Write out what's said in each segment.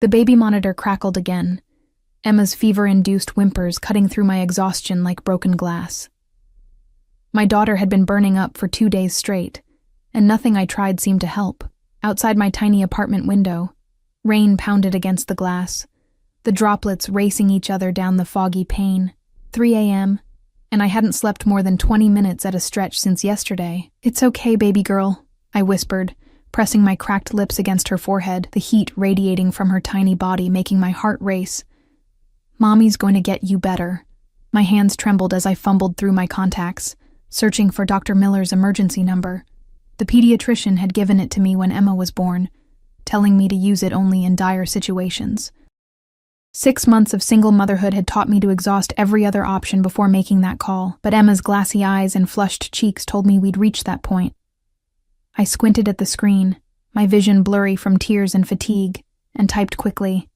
The baby monitor crackled again, Emma's fever-induced whimpers cutting through my exhaustion like broken glass. My daughter had been burning up for 2 days straight, and nothing I tried seemed to help. Outside my tiny apartment window, rain pounded against the glass, the droplets racing each other down the foggy pane. 3 a.m., and I hadn't slept more than 20 minutes at a stretch since yesterday. "It's okay, baby girl," I whispered, pressing my cracked lips against her forehead, the heat radiating from her tiny body making my heart race. "Mommy's going to get you better." My hands trembled as I fumbled through my contacts, searching for Dr. Miller's emergency number. The pediatrician had given it to me when Emma was born, telling me to use it only in dire situations. 6 months of single motherhood had taught me to exhaust every other option before making that call, but Emma's glassy eyes and flushed cheeks told me we'd reached that point. I squinted at the screen, my vision blurry from tears and fatigue, and typed quickly,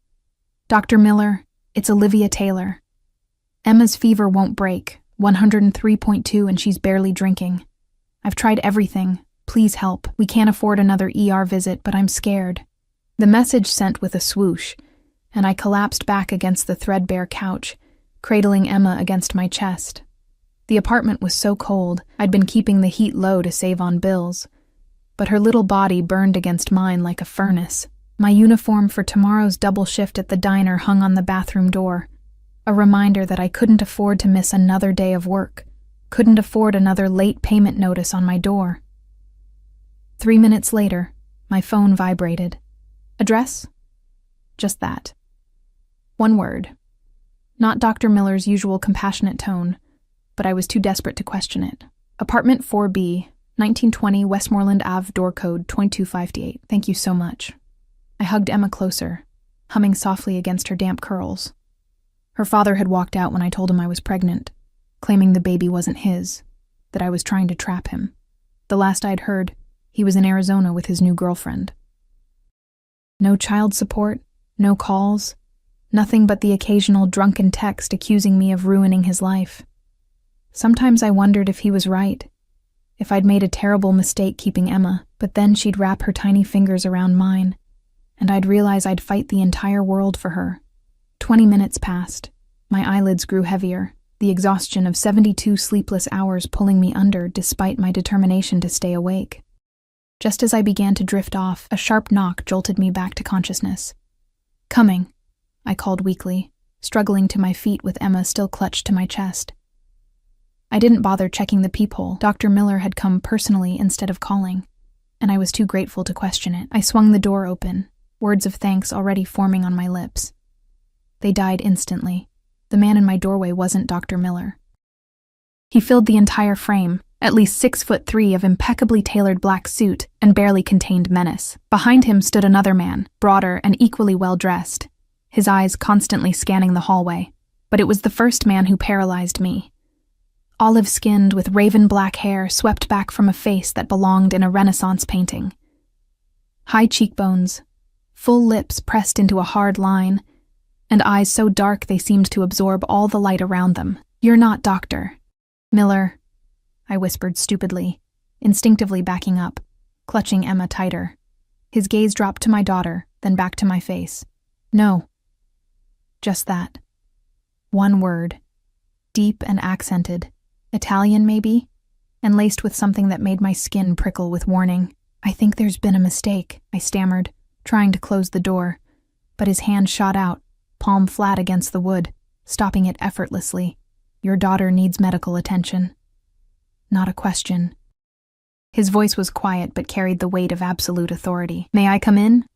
"Dr. Miller, it's Olivia Taylor. Emma's fever won't break, 103.2, and she's barely drinking. I've tried everything. Please help. We can't afford another ER visit, but I'm scared." The message sent with a swoosh, and I collapsed back against the threadbare couch, cradling Emma against my chest. The apartment was so cold, I'd been keeping the heat low to save on bills, but her little body burned against mine like a furnace. My uniform for tomorrow's double shift at the diner hung on the bathroom door, a reminder that I couldn't afford to miss another day of work, couldn't afford another late payment notice on my door. 3 minutes later, my phone vibrated. Address? Just that. One word. Not Dr. Miller's usual compassionate tone, but I was too desperate to question it. Apartment 4B, 1920 Westmoreland Ave, door code 2258. Thank you so much. I hugged Emma closer, humming softly against her damp curls. Her father had walked out when I told him I was pregnant, claiming the baby wasn't his, that I was trying to trap him. The last I'd heard, he was in Arizona with his new girlfriend. No child support, no calls, nothing but the occasional drunken text accusing me of ruining his life. Sometimes I wondered if he was right, if I'd made a terrible mistake keeping Emma, but then she'd wrap her tiny fingers around mine, and I'd realize I'd fight the entire world for her. 20 minutes passed. My eyelids grew heavier, the exhaustion of 72 sleepless hours pulling me under despite my determination to stay awake. Just as I began to drift off, a sharp knock jolted me back to consciousness. "Coming," I called weakly, struggling to my feet with Emma still clutched to my chest. I didn't bother checking the peephole. Dr. Miller had come personally instead of calling, and I was too grateful to question it. I swung the door open, words of thanks already forming on my lips. They died instantly. The man in my doorway wasn't Dr. Miller. He filled the entire frame, at least 6'3" of impeccably tailored black suit and barely contained menace. Behind him stood another man, broader and equally well-dressed, his eyes constantly scanning the hallway. But it was the first man who paralyzed me. Olive-skinned with raven black hair swept back from a face that belonged in a Renaissance painting. High cheekbones, full lips pressed into a hard line, and eyes so dark they seemed to absorb all the light around them. "You're not Dr. Miller," I whispered stupidly, instinctively backing up, clutching Emma tighter. His gaze dropped to my daughter, then back to my face. "No." Just that. One word. Deep and accented. Italian, maybe? And laced with something that made my skin prickle with warning. "I think there's been a mistake," I stammered, trying to close the door. But his hand shot out, palm flat against the wood, stopping it effortlessly. "Your daughter needs medical attention." Not a question. His voice was quiet but carried the weight of absolute authority. "May I come in?"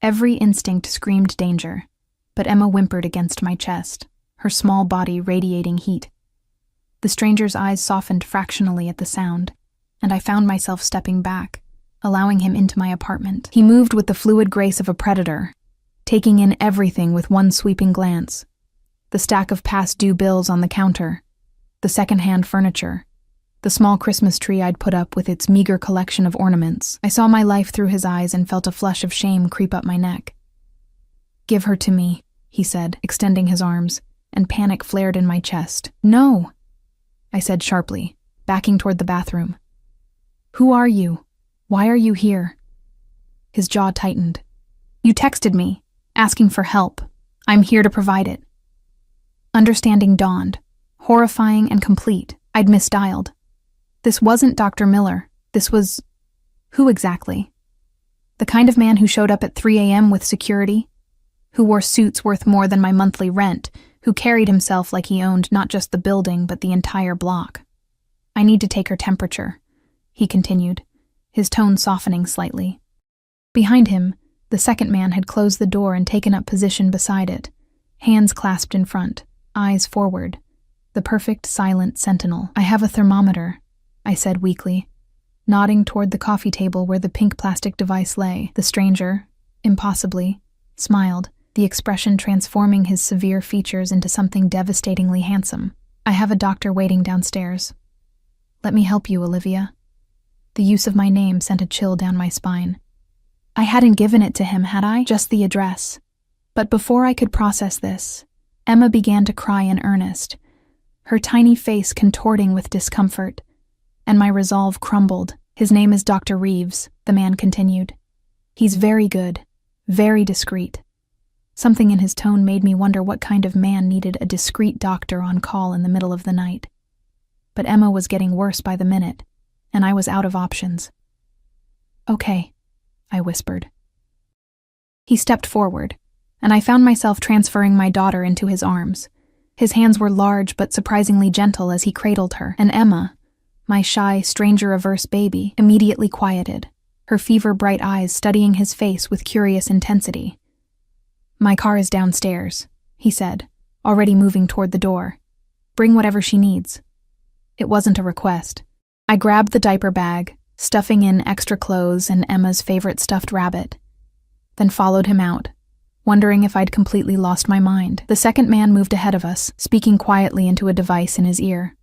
Every instinct screamed danger, but Emma whimpered against my chest, her small body radiating heat. The stranger's eyes softened fractionally at the sound, and I found myself stepping back, allowing him into my apartment. He moved with the fluid grace of a predator, taking in everything with one sweeping glance. The stack of past-due bills on the counter, the second-hand furniture, the small Christmas tree I'd put up with its meager collection of ornaments. I saw my life through his eyes and felt a flush of shame creep up my neck. "Give her to me," he said, extending his arms, and panic flared in my chest. "No," I said sharply, backing toward the bathroom. "Who are you? Why are you here?" His jaw tightened. "You texted me. asking for help. I'm here to provide it. Understanding dawned, horrifying and complete. I'd misdialed. This wasn't Dr. Miller. This was... who exactly? The kind of man who showed up at 3 a.m. with security? Who wore suits worth more than my monthly rent? Who carried himself like he owned not just the building but the entire block? I need to take her temperature, he continued, his tone softening slightly. Behind him, the second man had closed the door and taken up position beside it, hands clasped in front, eyes forward, the perfect silent sentinel. I have a thermometer, I said weakly, nodding toward the coffee table where the pink plastic device lay. The stranger, impossibly, smiled, the expression transforming his severe features into something devastatingly handsome. I have a doctor waiting downstairs. Let me help you, Olivia. The use of my name sent a chill down my spine. I hadn't given it to him, had I? Just the address. But before I could process this, Emma began to cry in earnest, her tiny face contorting with discomfort, and my resolve crumbled. His name is Dr. Reeves, the man continued. He's very good, very discreet. Something in his tone made me wonder what kind of man needed a discreet doctor on call in the middle of the night. But Emma was getting worse by the minute, and I was out of options. Okay, I whispered. He stepped forward, and I found myself transferring my daughter into his arms. His hands were large but surprisingly gentle as he cradled her, and Emma, my shy, stranger-averse baby, immediately quieted, her fever-bright eyes studying his face with curious intensity. My car is downstairs, he said, already moving toward the door. Bring whatever she needs. It wasn't a request. I grabbed the diaper bag, stuffing in extra clothes and Emma's favorite stuffed rabbit, then followed him out, wondering if I'd completely lost my mind. The second man moved ahead of us, speaking quietly into a device in his ear.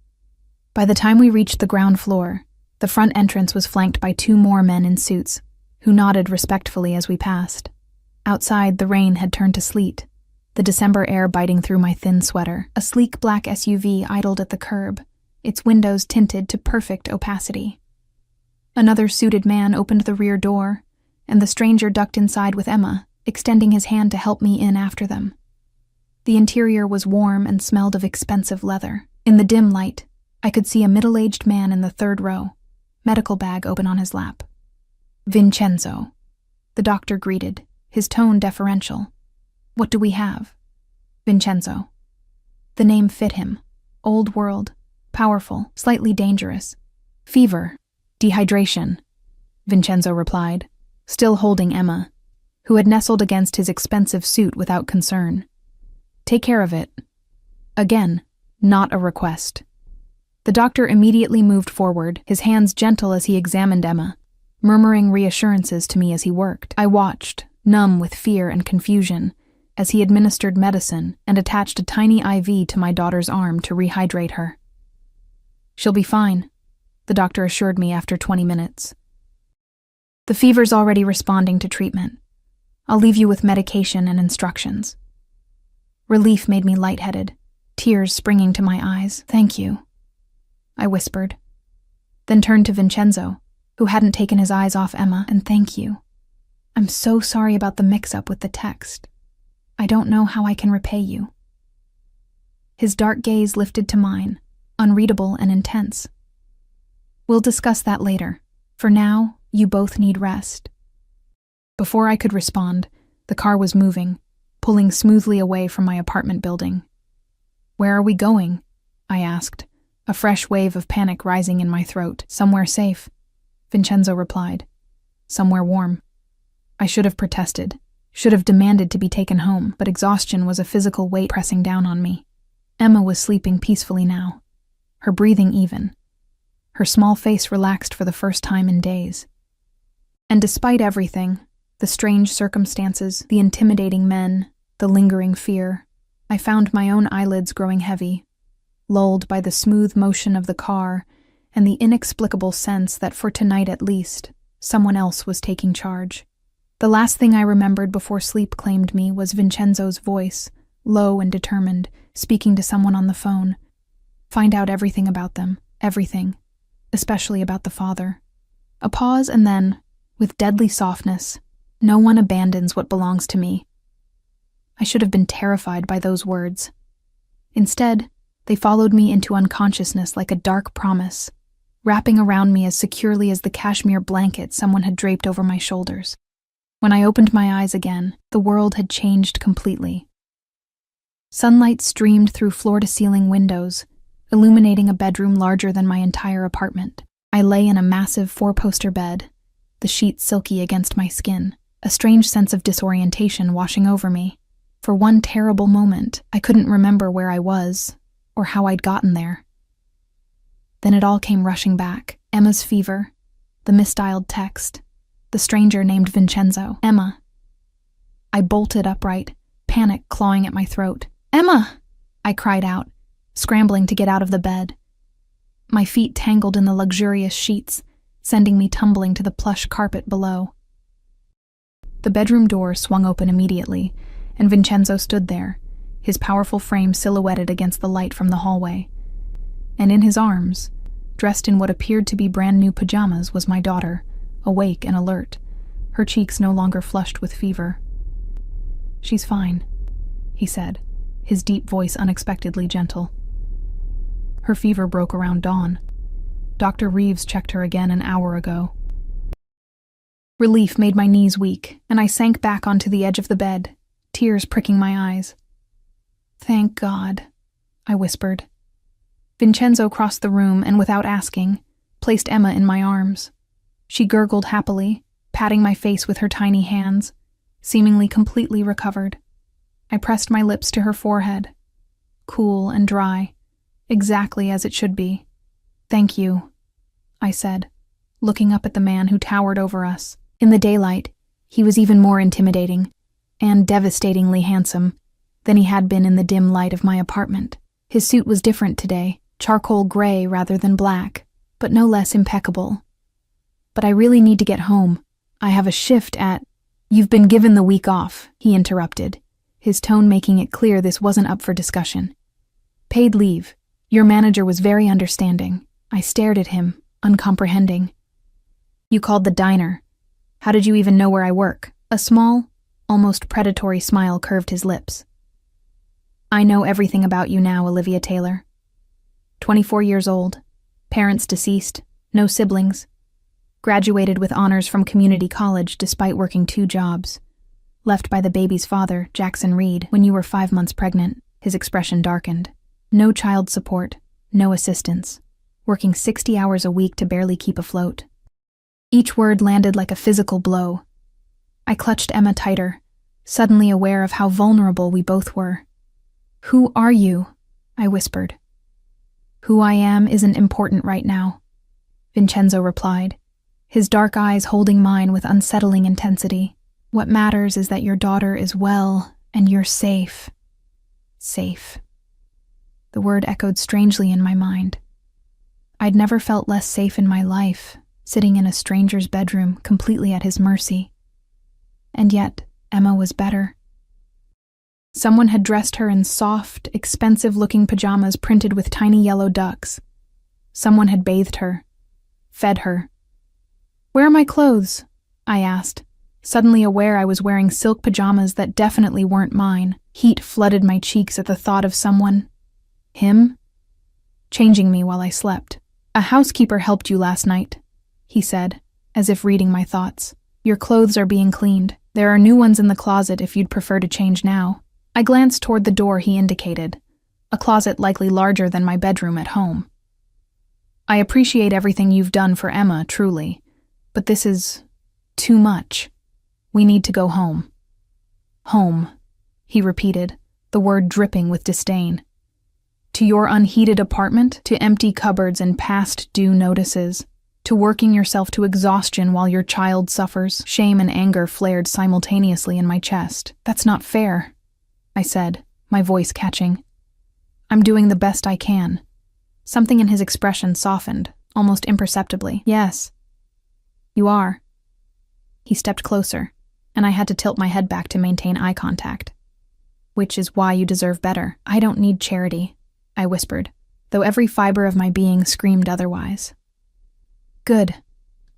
By the time we reached the ground floor, the front entrance was flanked by 2 more men in suits, who nodded respectfully as we passed. Outside, the rain had turned to sleet, the December air biting through my thin sweater. A sleek black SUV idled at the curb, its windows tinted to perfect opacity. Another suited man opened the rear door, and the stranger ducked inside with Emma, extending his hand to help me in after them. The interior was warm and smelled of expensive leather. In the dim light, I could see a middle-aged man in the 3rd row, medical bag open on his lap. Vincenzo, the doctor greeted, his tone deferential. What do we have? Vincenzo. The name fit him. Old world, powerful, slightly dangerous. Fever, dehydration, Vincenzo replied, still holding Emma, who had nestled against his expensive suit without concern. Take care of it. Again, not a request. The doctor immediately moved forward, his hands gentle as he examined Emma, murmuring reassurances to me as he worked. I watched, numb with fear and confusion, as he administered medicine and attached a tiny IV to my daughter's arm to rehydrate her. She'll be fine, the doctor assured me after 20 minutes. The fever's already responding to treatment. I'll leave you with medication and instructions. Relief made me lightheaded, tears springing to my eyes. Thank you, I whispered, then turned to Vincenzo, who hadn't taken his eyes off Emma, and thank you. I'm so sorry about the mix-up with the text. I don't know how I can repay you. His dark gaze lifted to mine, unreadable and intense. We'll discuss that later. For now, you both need rest. Before I could respond, the car was moving, pulling smoothly away from my apartment building. Where are we going? I asked, a fresh wave of panic rising in my throat. Somewhere safe, Vincenzo replied. Somewhere warm. I should have protested, should have demanded to be taken home, but exhaustion was a physical weight pressing down on me. Emma was sleeping peacefully now, her breathing even, her small face relaxed for the first time in days. And despite everything, the strange circumstances, the intimidating men, the lingering fear, I found my own eyelids growing heavy, lulled by the smooth motion of the car and the inexplicable sense that for tonight at least, someone else was taking charge. The last thing I remembered before sleep claimed me was Vincenzo's voice, low and determined, speaking to someone on the phone. Find out everything about them, everything, especially about the father. A pause and then, with deadly softness, no one abandons what belongs to me. I should have been terrified by those words. Instead, they followed me into unconsciousness like a dark promise, wrapping around me as securely as the cashmere blanket someone had draped over my shoulders. When I opened my eyes again, the world had changed completely. Sunlight streamed through floor-to-ceiling windows, illuminating a bedroom larger than my entire apartment. I lay in a massive four-poster bed, the sheets silky against my skin, a strange sense of disorientation washing over me. For one terrible moment, I couldn't remember where I was, or how I'd gotten there. Then it all came rushing back. Emma's fever, the misdialed text, the stranger named Vincenzo. Emma. I bolted upright, panic clawing at my throat. "Emma!" I cried out, scrambling to get out of the bed. My feet tangled in the luxurious sheets, sending me tumbling to the plush carpet below. The bedroom door swung open immediately, and Vincenzo stood there, his powerful frame silhouetted against the light from the hallway. And in his arms, dressed in what appeared to be brand new pajamas, was my daughter, awake and alert, her cheeks no longer flushed with fever. "She's fine," he said, his deep voice unexpectedly gentle. "Her fever broke around dawn. Dr. Reeves checked her again an hour ago." Relief made my knees weak, and I sank back onto the edge of the bed, tears pricking my eyes. "Thank God," I whispered. Vincenzo crossed the room and, without asking, placed Emma in my arms. She gurgled happily, patting my face with her tiny hands, seemingly completely recovered. I pressed my lips to her forehead, cool and dry, exactly as it should be. "Thank you," I said, looking up at the man who towered over us. In the daylight, he was even more intimidating, and devastatingly handsome, than he had been in the dim light of my apartment. His suit was different today, charcoal gray rather than black, but no less impeccable. "But I really need to get home. I have a shift at—" "You've been given the week off," he interrupted, his tone making it clear this wasn't up for discussion. "Paid leave. Your manager was very understanding." I stared at him, uncomprehending. "You called the diner. How did you even know where I work?" A small, almost predatory smile curved his lips. "I know everything about you now, Olivia Taylor. 24 years old, parents deceased, no siblings, graduated with honors from community college despite working 2 jobs, left by the baby's father, Jackson Reed, when you were 5 months pregnant." His expression darkened. "No child support, no assistance, working 60 hours a week to barely keep afloat." Each word landed like a physical blow. I clutched Emma tighter, suddenly aware of how vulnerable we both were. "Who are you?" I whispered. "Who I am isn't important right now," Vincenzo replied, his dark eyes holding mine with unsettling intensity. "What matters is that your daughter is well and you're safe." Safe. The word echoed strangely in my mind. I'd never felt less safe in my life, sitting in a stranger's bedroom, completely at his mercy. And yet, Emma was better. Someone had dressed her in soft, expensive-looking pajamas printed with tiny yellow ducks. Someone had bathed her, fed her. "Where are my clothes?" I asked, suddenly aware I was wearing silk pajamas that definitely weren't mine. Heat flooded my cheeks at the thought of someone, him, changing me while I slept. "A housekeeper helped you last night," he said, as if reading my thoughts. "Your clothes are being cleaned. There are new ones in the closet if you'd prefer to change now." I glanced toward the door he indicated, a closet likely larger than my bedroom at home. "I appreciate everything you've done for Emma, truly, but this is too much. We need to go home." "Home," he repeated, the word dripping with disdain. "To your unheated apartment, to empty cupboards and past due notices, to working yourself to exhaustion while your child suffers." Shame and anger flared simultaneously in my chest. "That's not fair," I said, my voice catching. "I'm doing the best I can." Something in his expression softened, almost imperceptibly. "Yes, you are." He stepped closer, and I had to tilt my head back to maintain eye contact. "Which is why you deserve better. I don't need charity," I whispered, though every fiber of my being screamed otherwise. "Good,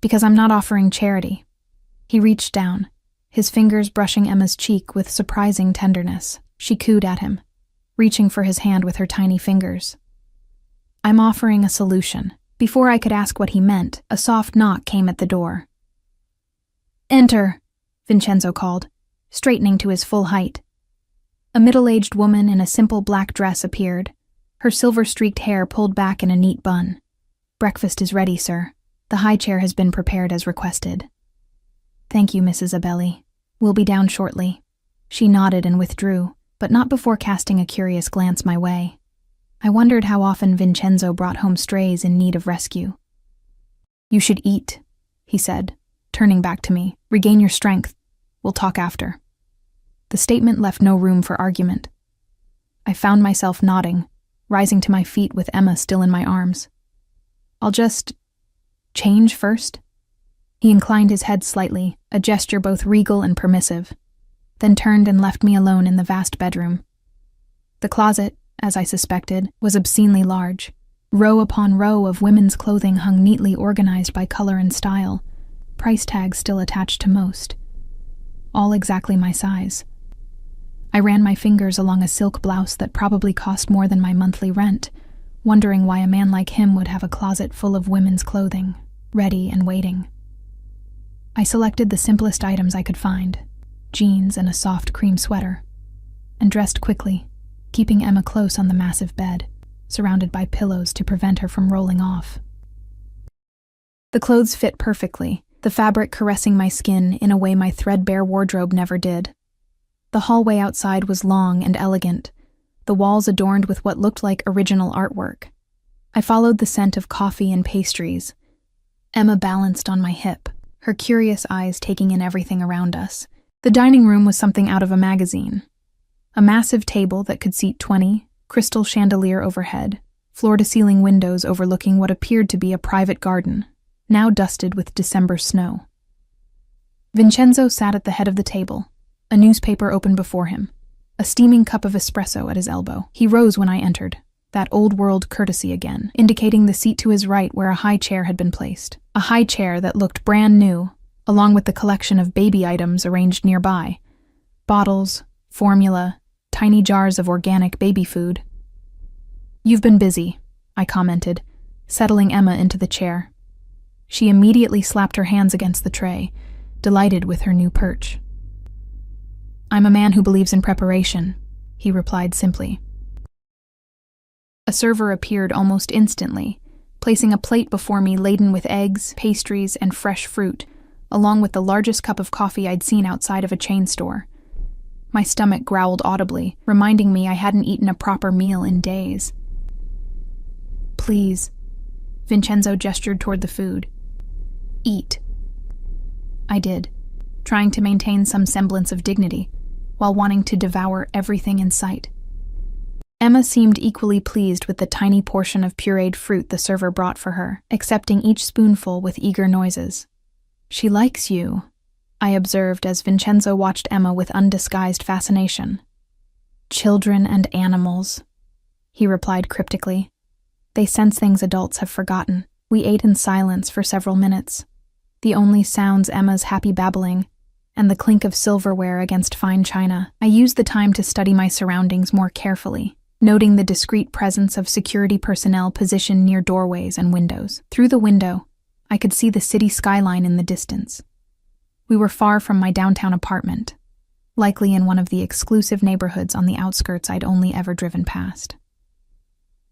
because I'm not offering charity." He reached down, his fingers brushing Emma's cheek with surprising tenderness. She cooed at him, reaching for his hand with her tiny fingers. "I'm offering a solution." Before I could ask what he meant, a soft knock came at the door. "Enter," Vincenzo called, straightening to his full height. A middle-aged woman in a simple black dress appeared, her silver-streaked hair pulled back in a neat bun. "Breakfast is ready, sir. The high chair has been prepared as requested." "Thank you, Mrs. Abelli. We'll be down shortly." She nodded and withdrew, but not before casting a curious glance my way. I wondered how often Vincenzo brought home strays in need of rescue. "You should eat," he said, turning back to me. "Regain your strength. We'll talk after." The statement left no room for argument. I found myself nodding, rising to my feet with Emma still in my arms. "I'll just change first?" He inclined his head slightly, a gesture both regal and permissive, then turned and left me alone in the vast bedroom. The closet, as I suspected, was obscenely large. Row upon row of women's clothing hung neatly organized by color and style, price tags still attached to most. All exactly my size. I ran my fingers along a silk blouse that probably cost more than my monthly rent, wondering why a man like him would have a closet full of women's clothing, ready and waiting. I selected the simplest items I could find, jeans and a soft cream sweater, and dressed quickly, keeping Emma close on the massive bed, surrounded by pillows to prevent her from rolling off. The clothes fit perfectly, the fabric caressing my skin in a way my threadbare wardrobe never did. The hallway outside was long and elegant, the walls adorned with what looked like original artwork. I followed the scent of coffee and pastries. Emma balanced on my hip, her curious eyes taking in everything around us. The dining room was something out of a magazine. A massive table that could seat 20, crystal chandelier overhead, floor-to-ceiling windows overlooking what appeared to be a private garden, now dusted with December snow. Vincenzo sat at the head of the table, a newspaper open before him, a steaming cup of espresso at his elbow. He rose when I entered, that old-world courtesy again, indicating the seat to his right where a high chair had been placed. A high chair that looked brand new, along with the collection of baby items arranged nearby. Bottles, formula, tiny jars of organic baby food. "You've been busy," I commented, settling Emma into the chair. She immediately slapped her hands against the tray, delighted with her new perch. "I'm a man who believes in preparation," he replied simply. A server appeared almost instantly, placing a plate before me laden with eggs, pastries, and fresh fruit, along with the largest cup of coffee I'd seen outside of a chain store. My stomach growled audibly, reminding me I hadn't eaten a proper meal in days. "Please," Vincenzo gestured toward the food. "Eat." I did, trying to maintain some semblance of dignity, while wanting to devour everything in sight. Emma seemed equally pleased with the tiny portion of pureed fruit the server brought for her, accepting each spoonful with eager noises. "She likes you," I observed as Vincenzo watched Emma with undisguised fascination. "Children and animals," he replied cryptically. "They sense things adults have forgotten." We ate in silence for several minutes, the only sounds Emma's happy babbling and the clink of silverware against fine china. I used the time to study my surroundings more carefully, noting the discreet presence of security personnel positioned near doorways and windows. Through the window, I could see the city skyline in the distance. We were far from my downtown apartment, likely in one of the exclusive neighborhoods on the outskirts I'd only ever driven past.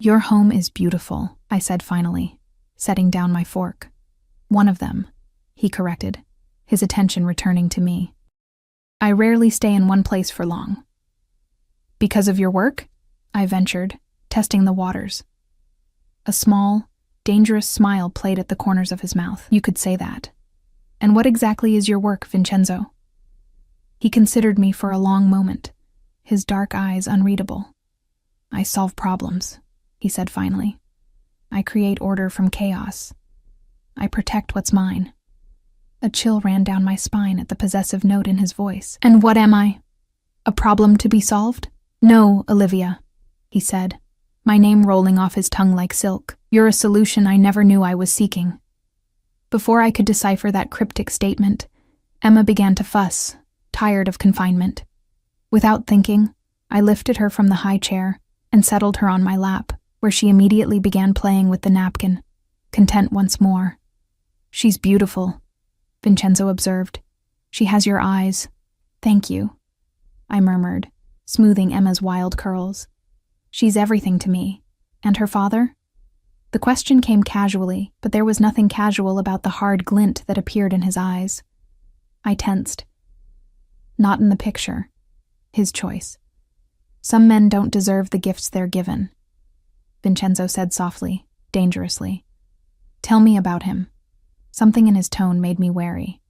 "Your home is beautiful," I said finally, setting down my fork. "One of them," he corrected, his attention returning to me. "I rarely stay in one place for long." "Because of your work?" I ventured, testing the waters. A small, dangerous smile played at the corners of his mouth. "You could say that. And what exactly is your work, Vincenzo?" He considered me for a long moment, his dark eyes unreadable. "I solve problems," he said finally. "I create order from chaos. I protect what's mine." A chill ran down my spine at the possessive note in his voice. "And what am I? A problem to be solved?" "No, Olivia," he said, my name rolling off his tongue like silk. "You're a solution I never knew I was seeking." Before I could decipher that cryptic statement, Emma began to fuss, tired of confinement. Without thinking, I lifted her from the high chair and settled her on my lap, where she immediately began playing with the napkin, content once more. "She's beautiful," Vincenzo observed. "She has your eyes." "Thank you," I murmured, smoothing Emma's wild curls. "She's everything to me. And her father?" The question came casually, but there was nothing casual about the hard glint that appeared in his eyes. I tensed. "Not in the picture. His choice. Some men don't deserve the gifts they're given," Vincenzo said softly, dangerously. "Tell me about him." Something in his tone made me wary.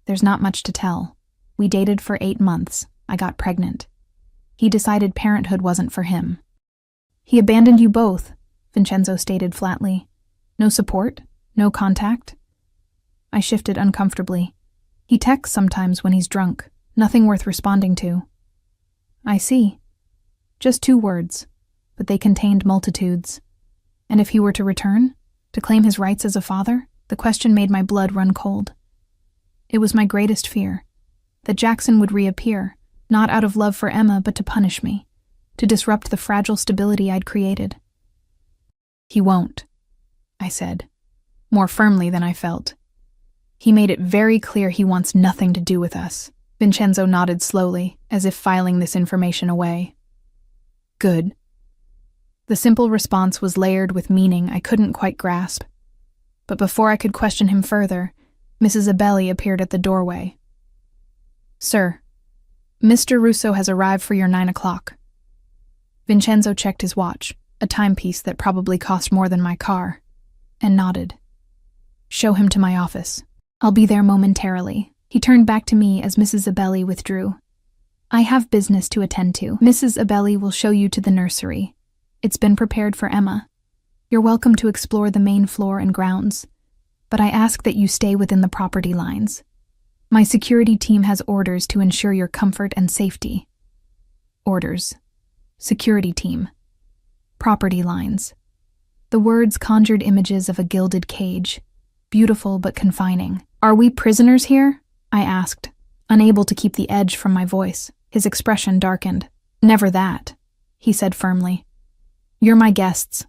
"There's not much to tell. We dated for 8 months. I got pregnant. He decided parenthood wasn't for him." "He abandoned you both," Vincenzo stated flatly. "No support? No contact?" I shifted uncomfortably. "He texts sometimes when he's drunk. Nothing worth responding to." "I see. Just 2 words, but they contained multitudes. And if he were to return? To claim his rights as a father?" The question made my blood run cold. It was my greatest fear, that Jackson would reappear, not out of love for Emma, but to punish me, to disrupt the fragile stability I'd created. "He won't," I said, more firmly than I felt. "He made it very clear he wants nothing to do with us." Vincenzo nodded slowly, as if filing this information away. "Good." The simple response was layered with meaning I couldn't quite grasp. But before I could question him further, Mrs. Abelli appeared at the doorway. "Sir, Mr. Russo has arrived for your 9 o'clock. Vincenzo checked his watch, a timepiece that probably cost more than my car, and nodded. "Show him to my office. I'll be there momentarily." He turned back to me as Mrs. Abelli withdrew. "I have business to attend to. Mrs. Abelli will show you to the nursery. It's been prepared for Emma. You're welcome to explore the main floor and grounds, but I ask that you stay within the property lines. My security team has orders to ensure your comfort and safety." Orders. Security team. Property lines. The words conjured images of a gilded cage, beautiful but confining. "Are we prisoners here?" I asked, unable to keep the edge from my voice. His expression darkened. "Never that," he said firmly. "You're my guests.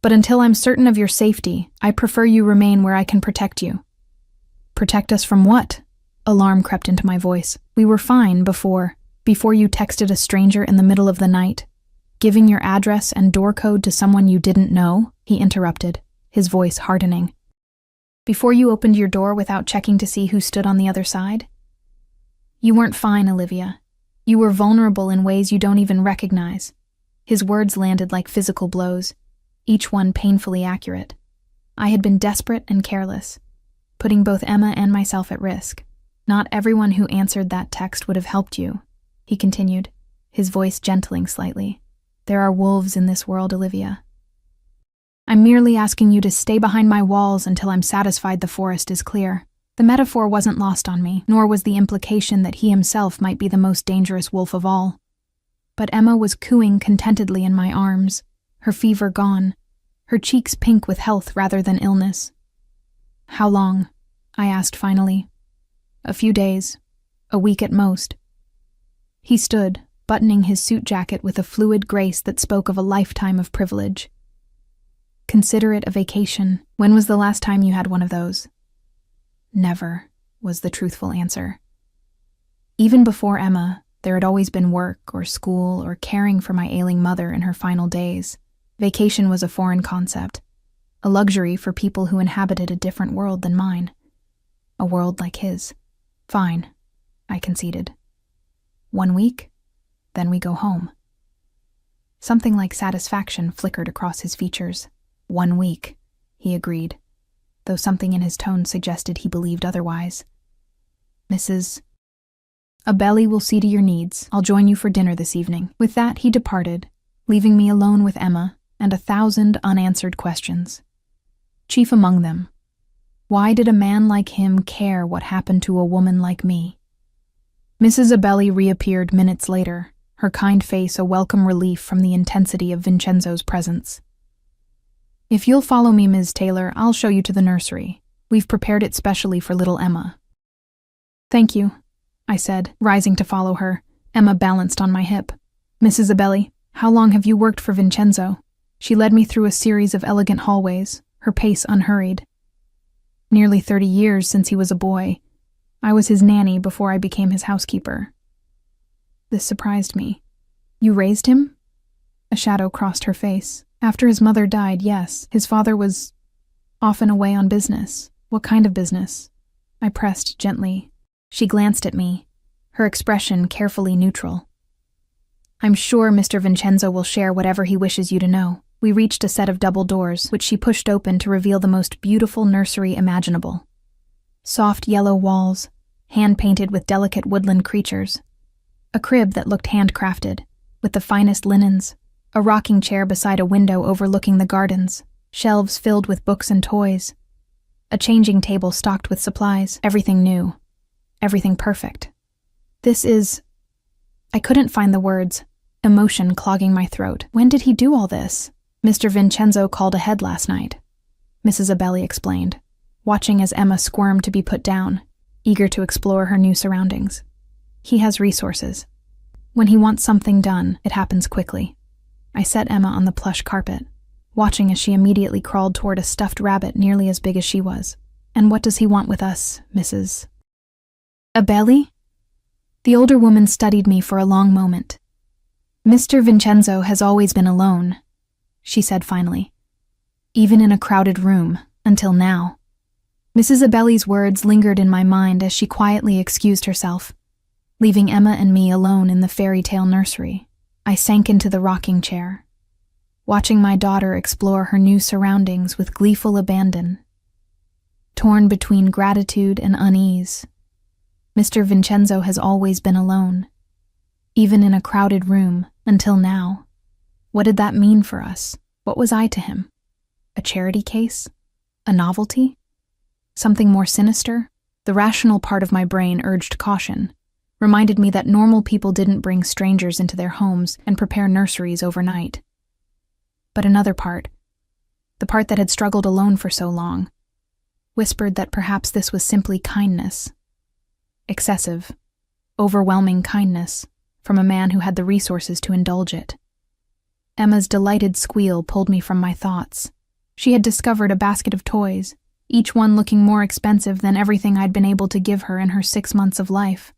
But until I'm certain of your safety, I prefer you remain where I can protect you." "Protect us from what?" Alarm crept into my voice. "We were fine before you texted a stranger in the middle of the night. Giving your address and door code to someone you didn't know," he interrupted, his voice hardening. "Before you opened your door without checking to see who stood on the other side? You weren't fine, Olivia. You were vulnerable in ways you don't even recognize." His words landed like physical blows, each one painfully accurate. I had been desperate and careless, putting both Emma and myself at risk. "Not everyone who answered that text would have helped you," he continued, his voice gentling slightly. "There are wolves in this world, Olivia. I'm merely asking you to stay behind my walls until I'm satisfied the forest is clear." The metaphor wasn't lost on me, nor was the implication that he himself might be the most dangerous wolf of all. But Emma was cooing contentedly in my arms, her fever gone, her cheeks pink with health rather than illness. "How long?" I asked finally. "A few days. A week at most." He stood, buttoning his suit jacket with a fluid grace that spoke of a lifetime of privilege. "Consider it a vacation. When was the last time you had one of those?" "Never," was the truthful answer. Even before Emma, there had always been work or school or caring for my ailing mother in her final days. Vacation was a foreign concept, a luxury for people who inhabited a different world than mine. A world like his. "Fine," I conceded. "1 week? Then we go home." Something like satisfaction flickered across his features. 1 week, he agreed, though something in his tone suggested he believed otherwise. "Mrs. Abelli will see to your needs. I'll join you for dinner this evening." With that, he departed, leaving me alone with Emma and 1,000 unanswered questions. Chief among them, why did a man like him care what happened to a woman like me? Mrs. Abelli reappeared minutes later, her kind face a welcome relief from the intensity of Vincenzo's presence. "If you'll follow me, Ms. Taylor, I'll show you to the nursery. We've prepared it specially for little Emma." "Thank you," I said, rising to follow her. Emma balanced on my hip. Miss Isabelli, how long have you worked for Vincenzo? She led me through a series of elegant hallways, her pace unhurried. Nearly 30 years since he was a boy. I was his nanny before I became his housekeeper. This surprised me. You raised him? A shadow crossed her face. After his mother died, yes. His father was often away on business. What kind of business? I pressed gently. She glanced at me, her expression carefully neutral. I'm sure Mr. Vincenzo will share whatever he wishes you to know. We reached a set of double doors, which she pushed open to reveal the most beautiful nursery imaginable. Soft yellow walls, hand-painted with delicate woodland creatures. A crib that looked handcrafted, with the finest linens. A rocking chair beside a window overlooking the gardens. Shelves filled with books and toys. A changing table stocked with supplies. Everything new. Everything perfect. This is... I couldn't find the words, emotion clogging my throat. When did he do all this? Mr. Vincenzo called ahead last night, Mrs. Isabelli explained, watching as Emma squirmed to be put down, eager to explore her new surroundings. He has resources. When he wants something done, it happens quickly. I set Emma on the plush carpet, watching as she immediately crawled toward a stuffed rabbit nearly as big as she was. And what does he want with us, Mrs. Isabelli? The older woman studied me for a long moment. Mr. Vincenzo has always been alone, she said finally. Even in a crowded room, until now. Mrs. Isabelli's words lingered in my mind as she quietly excused herself, leaving Emma and me alone in the fairy tale nursery. I sank into the rocking chair, watching my daughter explore her new surroundings with gleeful abandon. Torn between gratitude and unease, Mr. Vincenzo has always been alone, even in a crowded room, until now. What did that mean for us? What was I to him? A charity case? A novelty? Something more sinister? The rational part of my brain urged caution, reminded me that normal people didn't bring strangers into their homes and prepare nurseries overnight. But another part, the part that had struggled alone for so long, whispered that perhaps this was simply kindness. Excessive, overwhelming kindness from a man who had the resources to indulge it. Emma's delighted squeal pulled me from my thoughts. She had discovered a basket of toys, each one looking more expensive than everything I'd been able to give her in her 6 months of life.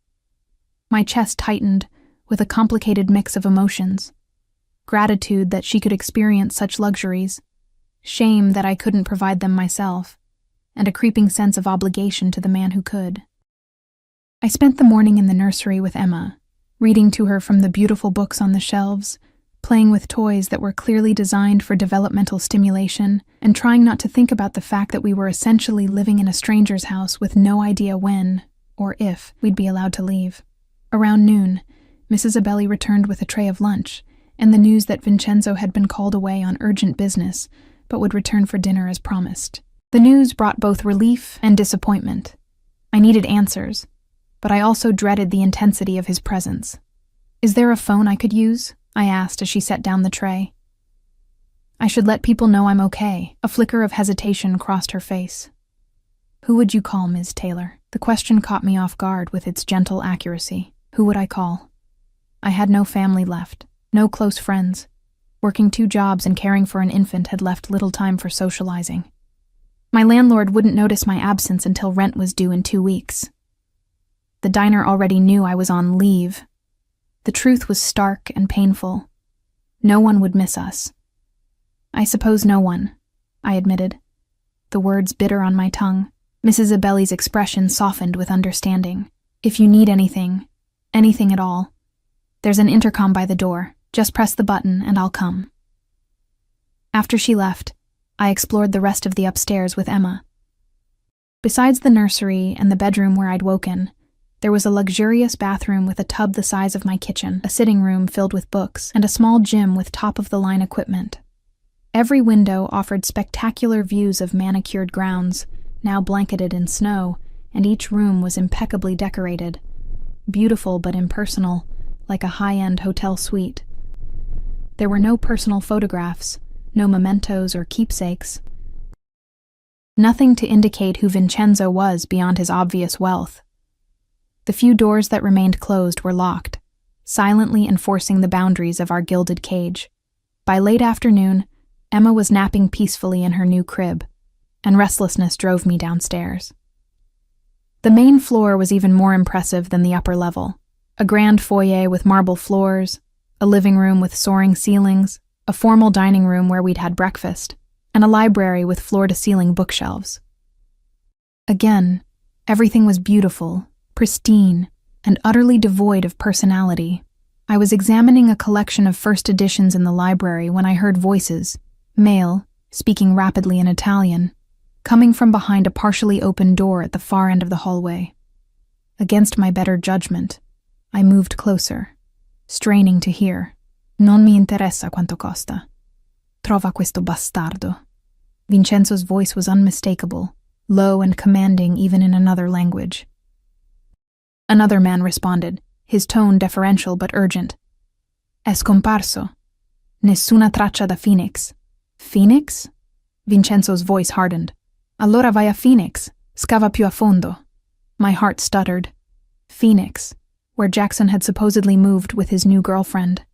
My chest tightened with a complicated mix of emotions. Gratitude that she could experience such luxuries, shame that I couldn't provide them myself, and a creeping sense of obligation to the man who could. I spent the morning in the nursery with Emma, reading to her from the beautiful books on the shelves, playing with toys that were clearly designed for developmental stimulation, and trying not to think about the fact that we were essentially living in a stranger's house with no idea when, or if, we'd be allowed to leave. Around noon, Mrs. Isabelli returned with a tray of lunch, and the news that Vincenzo had been called away on urgent business, but would return for dinner as promised. The news brought both relief and disappointment. I needed answers, but I also dreaded the intensity of his presence. Is there a phone I could use? I asked as she set down the tray. I should let people know I'm okay. A flicker of hesitation crossed her face. Who would you call, Ms. Taylor? The question caught me off guard with its gentle accuracy. Who would I call? I had no family left, no close friends. Working 2 jobs and caring for an infant had left little time for socializing. My landlord wouldn't notice my absence until rent was due in 2 weeks. The diner already knew I was on leave. The truth was stark and painful. No one would miss us. I suppose no one, I admitted, the words bitter on my tongue. Mrs. Isabelli's expression softened with understanding. If you need anything at all, there's an intercom by the door. Just press the button and I'll come. After she left, I explored the rest of the upstairs with Emma. Besides the nursery and the bedroom where I'd woken, there was a luxurious bathroom with a tub the size of my kitchen, a sitting room filled with books, and a small gym with top-of-the-line equipment. Every window offered spectacular views of manicured grounds, now blanketed in snow, and each room was impeccably decorated. Beautiful but impersonal, like a high-end hotel suite. There were no personal photographs, no mementos or keepsakes. Nothing to indicate who Vincenzo was beyond his obvious wealth. The few doors that remained closed were locked, silently enforcing the boundaries of our gilded cage. By late afternoon, Emma was napping peacefully in her new crib, and restlessness drove me downstairs. The main floor was even more impressive than the upper level. A grand foyer with marble floors, a living room with soaring ceilings, a formal dining room where we'd had breakfast, and a library with floor-to-ceiling bookshelves. Again, everything was beautiful, pristine, and utterly devoid of personality. I was examining a collection of first editions in the library when I heard voices, male, speaking rapidly in Italian, coming from behind a partially open door at the far end of the hallway. Against my better judgment, I moved closer, straining to hear. Non mi interessa quanto costa. Trova questo bastardo. Vincenzo's voice was unmistakable, low and commanding even in another language. Another man responded, his tone deferential but urgent. È scomparso. Nessuna traccia da Phoenix. Phoenix? Vincenzo's voice hardened. Allora vai a Phoenix. Scava più a fondo. My heart stuttered. Phoenix, where Jackson had supposedly moved with his new girlfriend.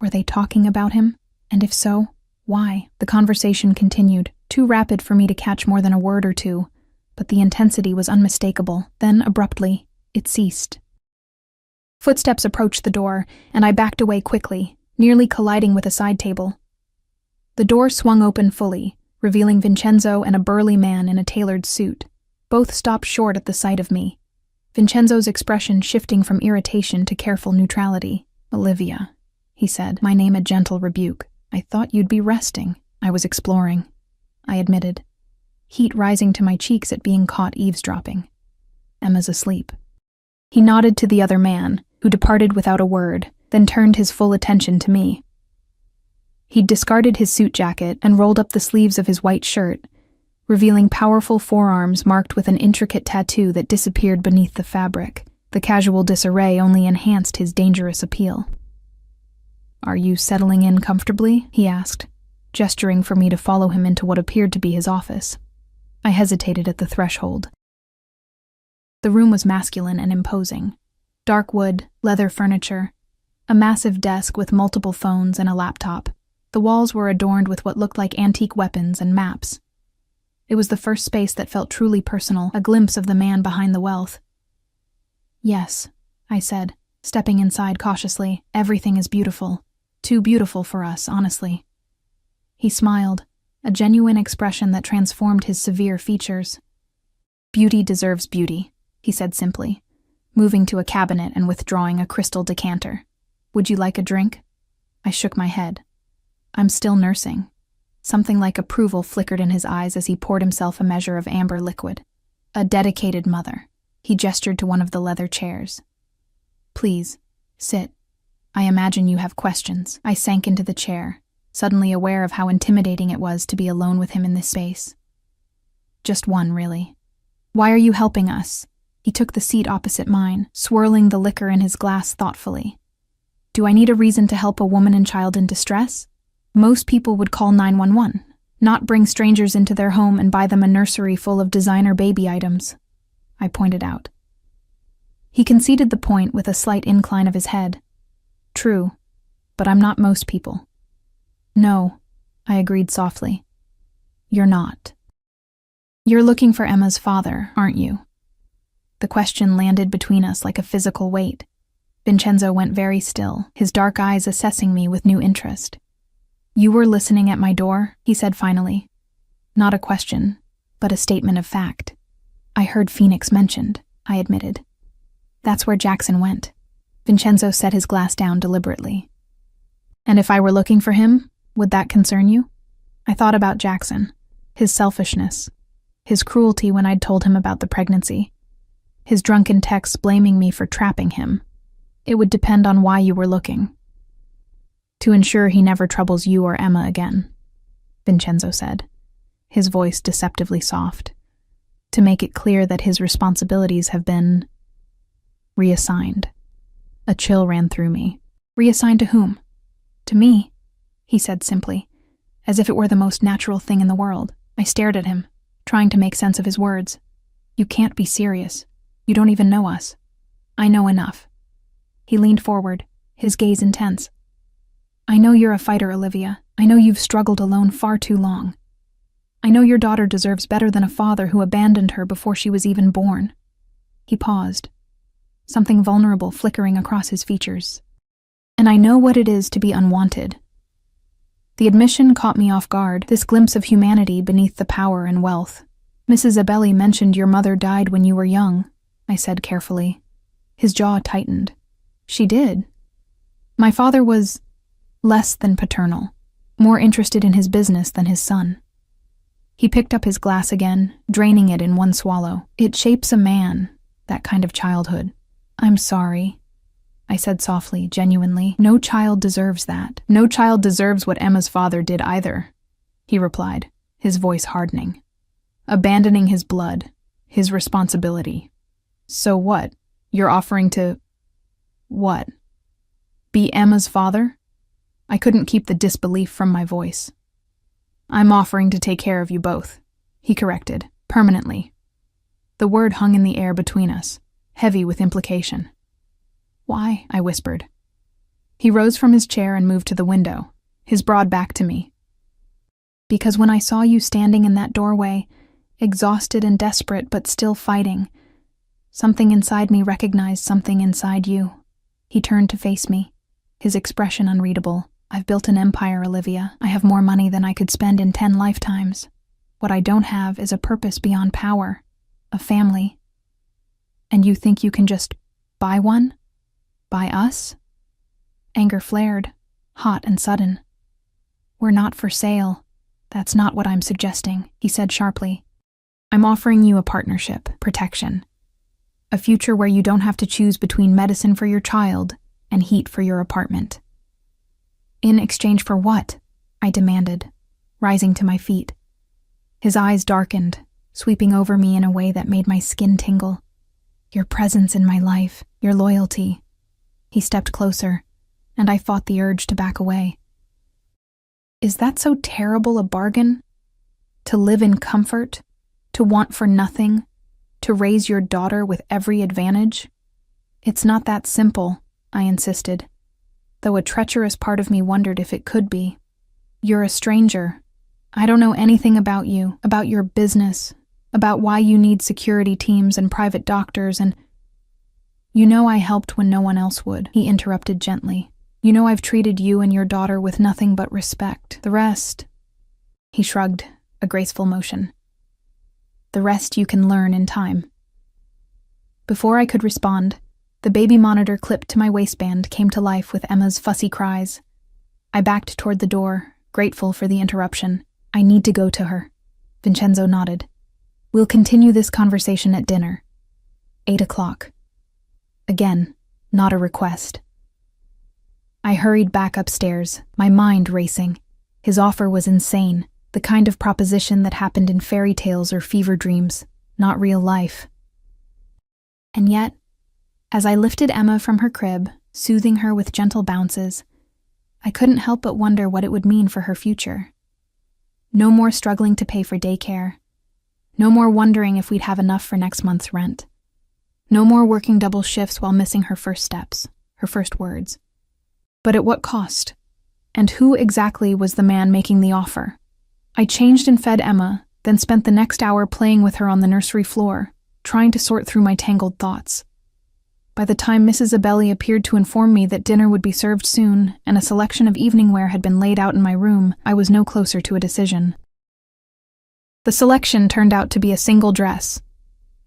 Were they talking about him? And if so, why? The conversation continued, too rapid for me to catch more than a word or two, but the intensity was unmistakable. Then, abruptly, it ceased. Footsteps approached the door, and I backed away quickly, nearly colliding with a side table. The door swung open fully, revealing Vincenzo and a burly man in a tailored suit. Both stopped short at the sight of me, Vincenzo's expression shifting from irritation to careful neutrality. Olivia, he said, my name a gentle rebuke. I thought you'd be resting. I was exploring, I admitted, heat rising to my cheeks at being caught eavesdropping. Emma's asleep. He nodded to the other man, who departed without a word, then turned his full attention to me. He'd discarded his suit jacket and rolled up the sleeves of his white shirt, revealing powerful forearms marked with an intricate tattoo that disappeared beneath the fabric. The casual disarray only enhanced his dangerous appeal. Are you settling in comfortably? He asked, gesturing for me to follow him into what appeared to be his office. I hesitated at the threshold. The room was masculine and imposing. Dark wood, leather furniture, a massive desk with multiple phones and a laptop. The walls were adorned with what looked like antique weapons and maps. It was the first space that felt truly personal, a glimpse of the man behind the wealth. Yes, I said, stepping inside cautiously. Everything is beautiful. Too beautiful for us, honestly. He smiled, a genuine expression that transformed his severe features. Beauty deserves beauty, he said simply, moving to a cabinet and withdrawing a crystal decanter. Would you like a drink? I shook my head. I'm still nursing. Something like approval flickered in his eyes as he poured himself a measure of amber liquid. A dedicated mother. He gestured to one of the leather chairs. Please, sit. I imagine you have questions. I sank into the chair, suddenly aware of how intimidating it was to be alone with him in this space. Just one, really. Why are you helping us? He took the seat opposite mine, swirling the liquor in his glass thoughtfully. Do I need a reason to help a woman and child in distress? Most people would call 911, not bring strangers into their home and buy them a nursery full of designer baby items, I pointed out. He conceded the point with a slight incline of his head. True, but I'm not most people. No, I agreed softly. You're not. You're looking for Emma's father, aren't you? The question landed between us like a physical weight. Vincenzo went very still, his dark eyes assessing me with new interest. You were listening at my door, he said finally. Not a question, but a statement of fact. I heard Phoenix mentioned, I admitted. That's where Jackson went. Vincenzo set his glass down deliberately. And if I were looking for him, would that concern you? I thought about Jackson, his selfishness, his cruelty when I'd told him about the pregnancy, his drunken texts blaming me for trapping him. It would depend on why you were looking. To ensure he never troubles you or Emma again, Vincenzo said, his voice deceptively soft, to make it clear that his responsibilities have been reassigned. A chill ran through me. Reassigned to whom? To me, he said simply, as if it were the most natural thing in the world. I stared at him, trying to make sense of his words. You can't be serious. You don't even know us. I know enough. He leaned forward, his gaze intense. I know you're a fighter, Olivia. I know you've struggled alone far too long. I know your daughter deserves better than a father who abandoned her before she was even born. He paused, something vulnerable flickering across his features. And I know what it is to be unwanted. The admission caught me off guard, this glimpse of humanity beneath the power and wealth. Mrs. Abelli mentioned your mother died when you were young, I said carefully. His jaw tightened. She did. My father was less than paternal, more interested in his business than his son. He picked up his glass again, draining it in one swallow. It shapes a man, that kind of childhood. I'm sorry, I said softly, genuinely. No child deserves that. No child deserves what Emma's father did either, he replied, his voice hardening. Abandoning his blood, his responsibility. So what? You're offering to… what? Be Emma's father? I couldn't keep the disbelief from my voice. I'm offering to take care of you both, he corrected, permanently. The word hung in the air between us, heavy with implication. Why? I whispered. He rose from his chair and moved to the window, his broad back to me. Because when I saw you standing in that doorway, exhausted and desperate but still fighting, something inside me recognized something inside you. He turned to face me, his expression unreadable. I've built an empire, Olivia. I have more money than I could spend in 10 lifetimes. What I don't have is a purpose beyond power, a family. And you think you can just buy one? Buy us? Anger flared, hot and sudden. We're not for sale. That's not what I'm suggesting, he said sharply. I'm offering you a partnership, protection. A future where you don't have to choose between medicine for your child and heat for your apartment. In exchange for what? I demanded, rising to my feet. His eyes darkened, sweeping over me in a way that made my skin tingle. Your presence in my life, your loyalty. He stepped closer, and I fought the urge to back away. Is that so terrible a bargain? To live in comfort? To want for nothing? To raise your daughter with every advantage? It's not that simple, I insisted, though a treacherous part of me wondered if it could be. You're a stranger. I don't know anything about you, about your business, about why you need security teams and private doctors, and… You know I helped when no one else would, he interrupted gently. You know I've treated you and your daughter with nothing but respect. The rest… He shrugged, a graceful motion. The rest you can learn in time. Before I could respond, the baby monitor clipped to my waistband came to life with Emma's fussy cries. I backed toward the door, grateful for the interruption. I need to go to her. Vincenzo nodded. We'll continue this conversation at dinner. 8 o'clock. Again, not a request. I hurried back upstairs, my mind racing. His offer was insane, the kind of proposition that happened in fairy tales or fever dreams, not real life. And yet, as I lifted Emma from her crib, soothing her with gentle bounces, I couldn't help but wonder what it would mean for her future. No more struggling to pay for daycare. No more wondering if we'd have enough for next month's rent. No more working double shifts while missing her first steps, her first words. But at what cost? And who exactly was the man making the offer? I changed and fed Emma, then spent the next hour playing with her on the nursery floor, trying to sort through my tangled thoughts. By the time Mrs. Abelli appeared to inform me that dinner would be served soon and a selection of evening wear had been laid out in my room, I was no closer to a decision. The selection turned out to be a single dress.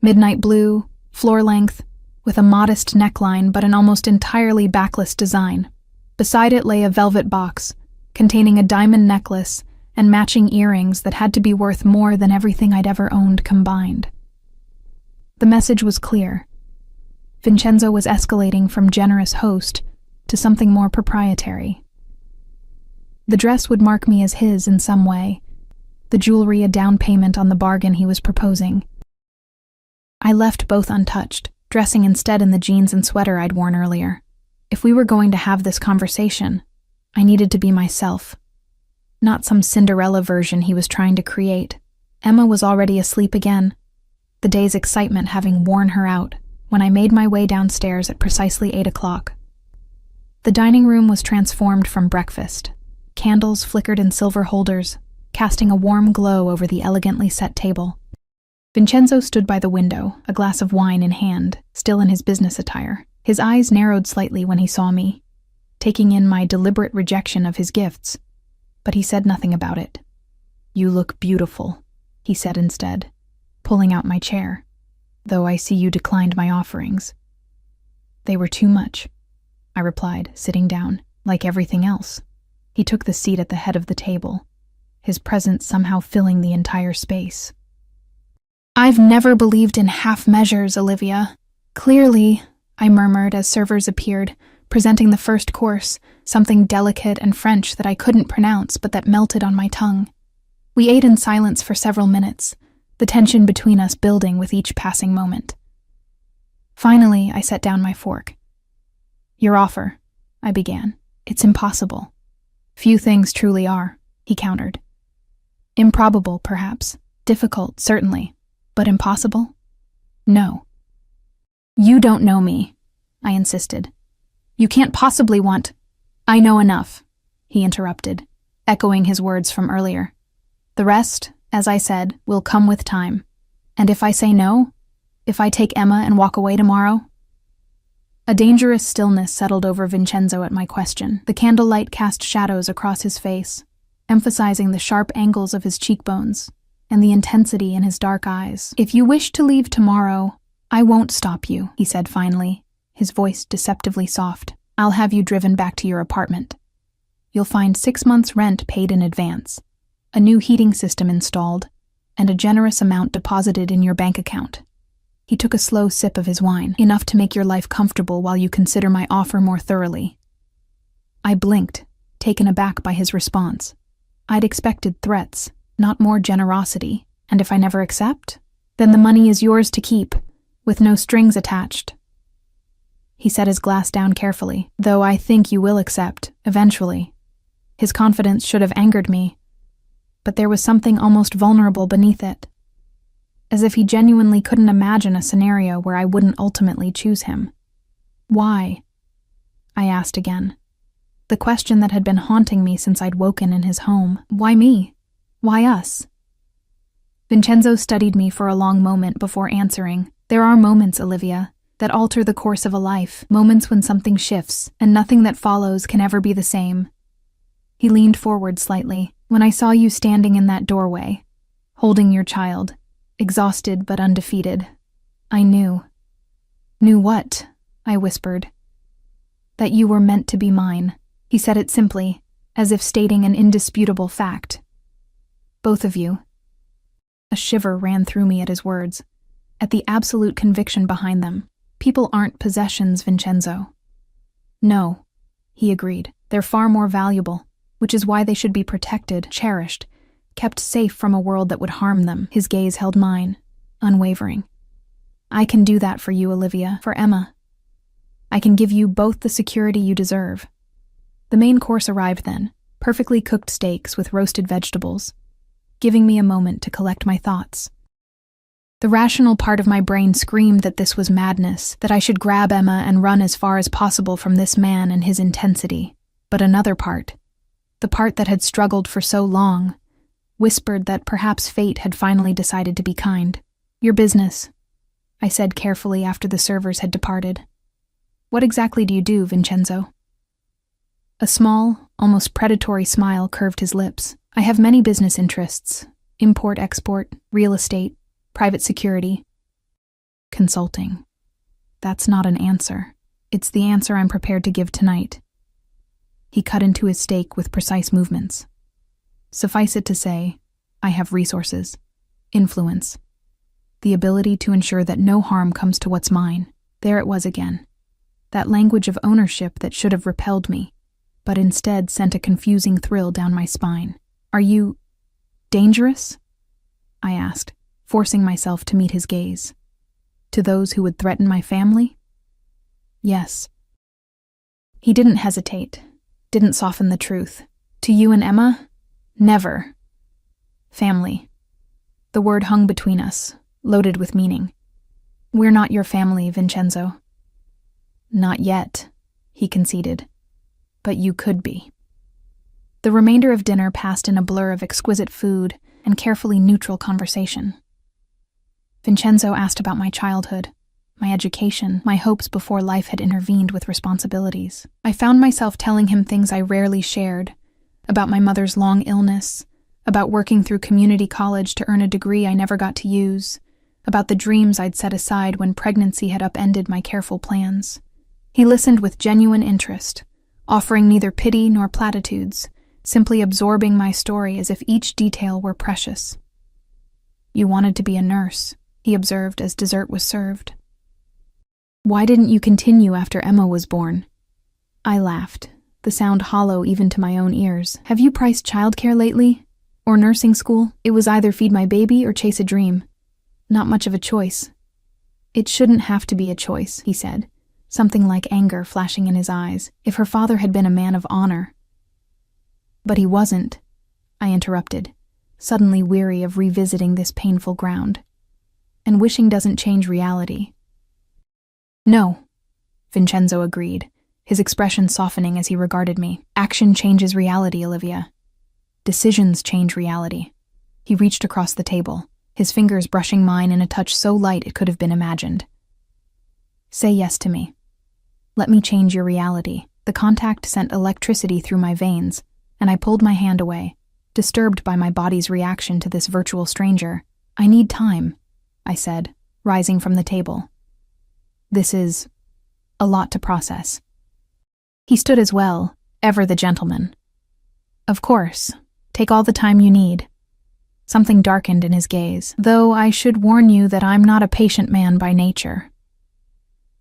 Midnight blue, floor length, with a modest neckline but an almost entirely backless design. Beside it lay a velvet box, containing a diamond necklace and matching earrings that had to be worth more than everything I'd ever owned combined. The message was clear. Vincenzo was escalating from generous host to something more proprietary. The dress would mark me as his in some way, the jewelry a down payment on the bargain he was proposing. I left both untouched, dressing instead in the jeans and sweater I'd worn earlier. If we were going to have this conversation, I needed to be myself. Not some Cinderella version he was trying to create. Emma was already asleep again, the day's excitement having worn her out. when I made my way downstairs at precisely 8 o'clock. The dining room was transformed from breakfast. Candles flickered in silver holders, casting a warm glow over the elegantly set table. Vincenzo stood by the window, a glass of wine in hand, still in his business attire. His eyes narrowed slightly when he saw me, taking in my deliberate rejection of his gifts, but he said nothing about it. "You look beautiful," he said instead, pulling out my chair, "though I see you declined my offerings." "They were too much," I replied, sitting down, like everything else. He took the seat at the head of the table, his presence somehow filling the entire space. "I've never believed in half measures, Olivia. Clearly," I murmured as servers appeared, presenting the first course, something delicate and French that I couldn't pronounce but that melted on my tongue. We ate in silence for several minutes, the tension between us building with each passing moment. Finally, I set down my fork. "Your offer," I began. "It's impossible." "Few things truly are," he countered. "Improbable, perhaps. Difficult, certainly. But impossible? No." "You don't know me," I insisted. "You can't possibly want—" "I know enough," he interrupted, echoing his words from earlier. "The rest, as I said, will come with time. And if I say no, if I take Emma and walk away tomorrow—" A dangerous stillness settled over Vincenzo at my question. The candlelight cast shadows across his face, emphasizing the sharp angles of his cheekbones and the intensity in his dark eyes. "If you wish to leave tomorrow, I won't stop you," he said finally, his voice deceptively soft. "I'll have you driven back to your apartment. You'll find 6 months' rent paid in advance, a new heating system installed, and a generous amount deposited in your bank account." He took a slow sip of his wine, "Enough to make your life comfortable while you consider my offer more thoroughly." I blinked, taken aback by his response. I'd expected threats, not more generosity, and if I never accept, then the money is yours to keep, with no strings attached. He set his glass down carefully, "Though I think you will accept, eventually." His confidence should have angered me, but there was something almost vulnerable beneath it, as if he genuinely couldn't imagine a scenario where I wouldn't ultimately choose him. "Why?" I asked again. The question that had been haunting me since I'd woken in his home. Why me? Why us? Vincenzo studied me for a long moment before answering. "There are moments, Olivia, that alter the course of a life, moments when something shifts, and nothing that follows can ever be the same." He leaned forward slightly. "When I saw you standing in that doorway, holding your child, exhausted but undefeated, I knew." "Knew what?" I whispered. "That you were meant to be mine." He said it simply, as if stating an indisputable fact. "Both of you." A shiver ran through me at his words, at the absolute conviction behind them. "People aren't possessions, Vincenzo." "No," he agreed. "They're far more valuable, which is why they should be protected, cherished, kept safe from a world that would harm them." His gaze held mine, unwavering. "I can do that for you, Olivia, for Emma. I can give you both the security you deserve." The main course arrived then, perfectly cooked steaks with roasted vegetables, giving me a moment to collect my thoughts. The rational part of my brain screamed that this was madness, that I should grab Emma and run as far as possible from this man and his intensity. But another part, the part that had struggled for so long, whispered that perhaps fate had finally decided to be kind. "Your business," I said carefully after the servers had departed. "What exactly do you do, Vincenzo?" A small, almost predatory smile curved his lips. "I have many business interests: import-export, real estate, private security, consulting." That's not an answer. It's the answer I'm prepared to give tonight. He cut into his steak with precise movements. Suffice it to say, I have resources, influence, the ability to ensure that no harm comes to what's mine. There it was again. That language of ownership that should have repelled me, but instead sent a confusing thrill down my spine. "Are you dangerous?" I asked, forcing myself to meet his gaze. "To those who would threaten my family?" "Yes." He didn't hesitate, didn't soften the truth. "To you and Emma? Never." Family. The word hung between us, loaded with meaning. We're not your family, Vincenzo. Not yet, he conceded. But you could be. The remainder of dinner passed in a blur of exquisite food and carefully neutral conversation. Vincenzo asked about my childhood, my education, my hopes before life had intervened with responsibilities. I found myself telling him things I rarely shared, about my mother's long illness, about working through community college to earn a degree I never got to use, about the dreams I'd set aside when pregnancy had upended my careful plans. He listened with genuine interest, offering neither pity nor platitudes, simply absorbing my story as if each detail were precious. You wanted to be a nurse, he observed as dessert was served. Why didn't you continue after Emma was born? I laughed, the sound hollow even to my own ears. Have you priced childcare lately? Or nursing school? It was either feed my baby or chase a dream. Not much of a choice. It shouldn't have to be a choice, he said, something like anger flashing in his eyes, if her father had been a man of honor. But he wasn't, I interrupted, suddenly weary of revisiting this painful ground. And wishing doesn't change reality. No, Vincenzo agreed, his expression softening as he regarded me. Action changes reality, Olivia. Decisions change reality. He reached across the table, his fingers brushing mine in a touch so light it could have been imagined. Say yes to me. Let me change your reality. The contact sent electricity through my veins, and I pulled my hand away, disturbed by my body's reaction to this virtual stranger. I need time, I said, rising from the table. This is a lot to process. He stood as well, ever the gentleman. Of course, take all the time you need. Something darkened in his gaze, though I should warn you that I'm not a patient man by nature.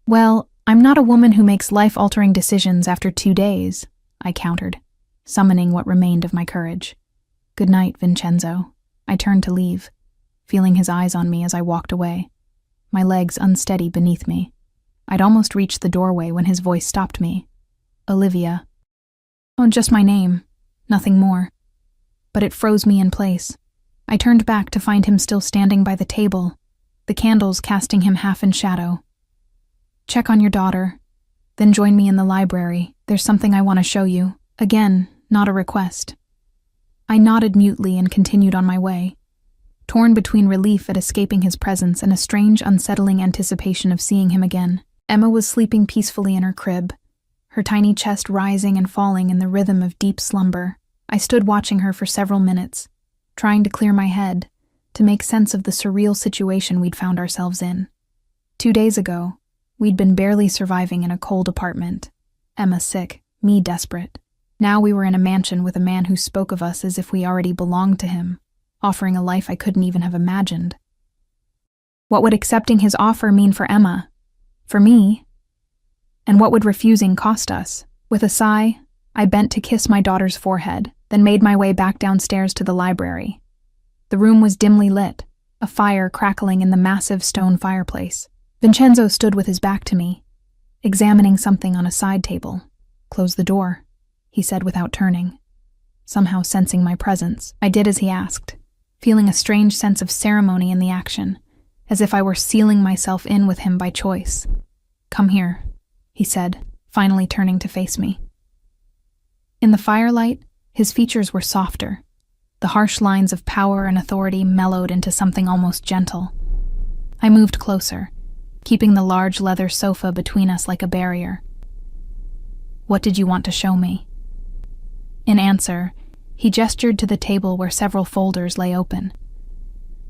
Well, I'm not a woman who makes life-altering decisions after 2 days, I countered, summoning what remained of my courage. Good night, Vincenzo. I turned to leave, feeling his eyes on me as I walked away, my legs unsteady beneath me. I'd almost reached the doorway when his voice stopped me. Olivia. Oh, just my name, nothing more. But it froze me in place. I turned back to find him still standing by the table, the candles casting him half in shadow. Check on your daughter, then join me in the library. There's something I want to show you. Again, not a request. I nodded mutely and continued on my way, torn between relief at escaping his presence and a strange, unsettling anticipation of seeing him again. Emma was sleeping peacefully in her crib, her tiny chest rising and falling in the rhythm of deep slumber. I stood watching her for several minutes, trying to clear my head, to make sense of the surreal situation we'd found ourselves in. 2 days ago, we'd been barely surviving in a cold apartment. Emma sick, me desperate. Now we were in a mansion with a man who spoke of us as if we already belonged to him, offering a life I couldn't even have imagined. What would accepting his offer mean for Emma? For me? And what would refusing cost us? With a sigh, I bent to kiss my daughter's forehead, then made my way back downstairs to the library. The room was dimly lit, a fire crackling in the massive stone fireplace. Vincenzo stood with his back to me, examining something on a side table. Close the door, he said without turning. Somehow sensing my presence, I did as he asked, feeling a strange sense of ceremony in the action, as if I were sealing myself in with him by choice. Come here, he said, finally turning to face me. In the firelight, his features were softer. The harsh lines of power and authority mellowed into something almost gentle. I moved closer, keeping the large leather sofa between us like a barrier. What did you want to show me? In answer, he gestured to the table where several folders lay open.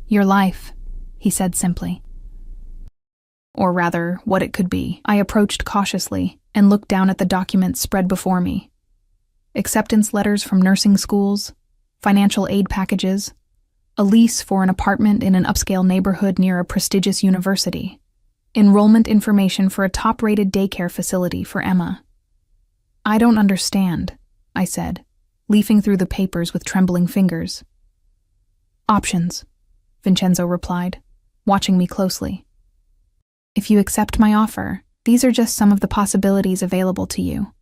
Your life, he said simply. Or rather, what it could be. I approached cautiously and looked down at the documents spread before me. Acceptance letters from nursing schools, financial aid packages, a lease for an apartment in an upscale neighborhood near a prestigious university, enrollment information for a top-rated daycare facility for Emma. I don't understand, I said, leafing through the papers with trembling fingers. Options, Vincenzo replied, watching me closely. If you accept my offer, these are just some of the possibilities available to you.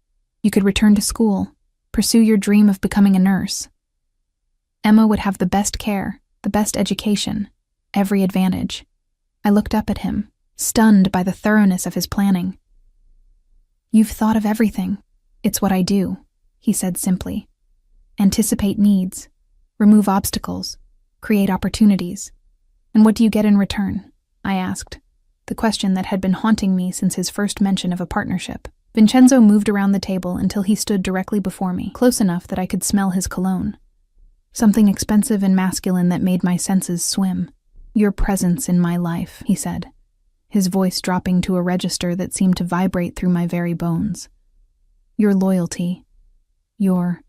You could return to school, pursue your dream of becoming a nurse. Emma would have the best care, the best education, every advantage. I looked up at him, stunned by the thoroughness of his planning. "You've thought of everything. It's what I do," he said simply. "Anticipate needs, remove obstacles, create opportunities. And what do you get in return?" I asked, the question that had been haunting me since his first mention of a partnership. Vincenzo moved around the table until he stood directly before me, close enough that I could smell his cologne. "Something expensive and masculine that made my senses swim. Your presence in my life," he said, his voice dropping to a register that seemed to vibrate through my very bones. "Your loyalty. Your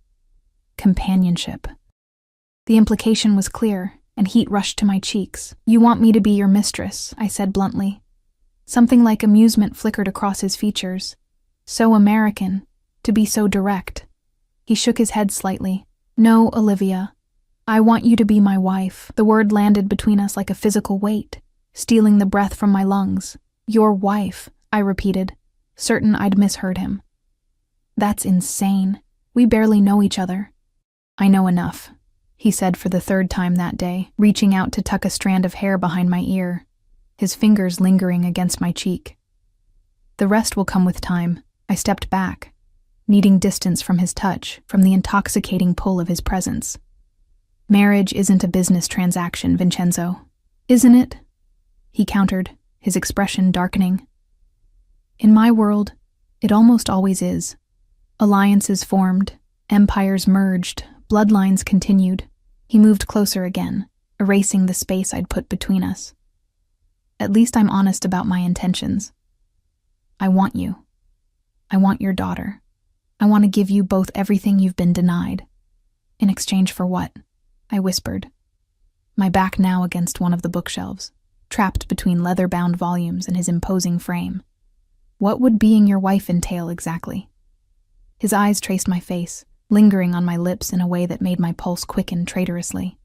companionship." The implication was clear, and heat rushed to my cheeks. "You want me to be your mistress," I said bluntly. Something like amusement flickered across his features. So American, to be so direct. He shook his head slightly. "No, Olivia. I want you to be my wife." The word landed between us like a physical weight, stealing the breath from my lungs. "Your wife," I repeated, certain I'd misheard him. "That's insane. We barely know each other." "I know enough," he said for the third time that day, reaching out to tuck a strand of hair behind my ear, his fingers lingering against my cheek. "The rest will come with time." I stepped back, needing distance from his touch, from the intoxicating pull of his presence. "Marriage isn't a business transaction, Vincenzo." "Isn't it?" he countered, his expression darkening. "In my world, it almost always is. Alliances formed, empires merged, bloodlines continued." He moved closer again, erasing the space I'd put between us. "At least I'm honest about my intentions. I want you. I want your daughter. I want to give you both everything you've been denied." "In exchange for what?" I whispered, my back now against one of the bookshelves, trapped between leather-bound volumes and his imposing frame. "What would being your wife entail exactly?" His eyes traced my face, lingering on my lips in a way that made my pulse quicken traitorously.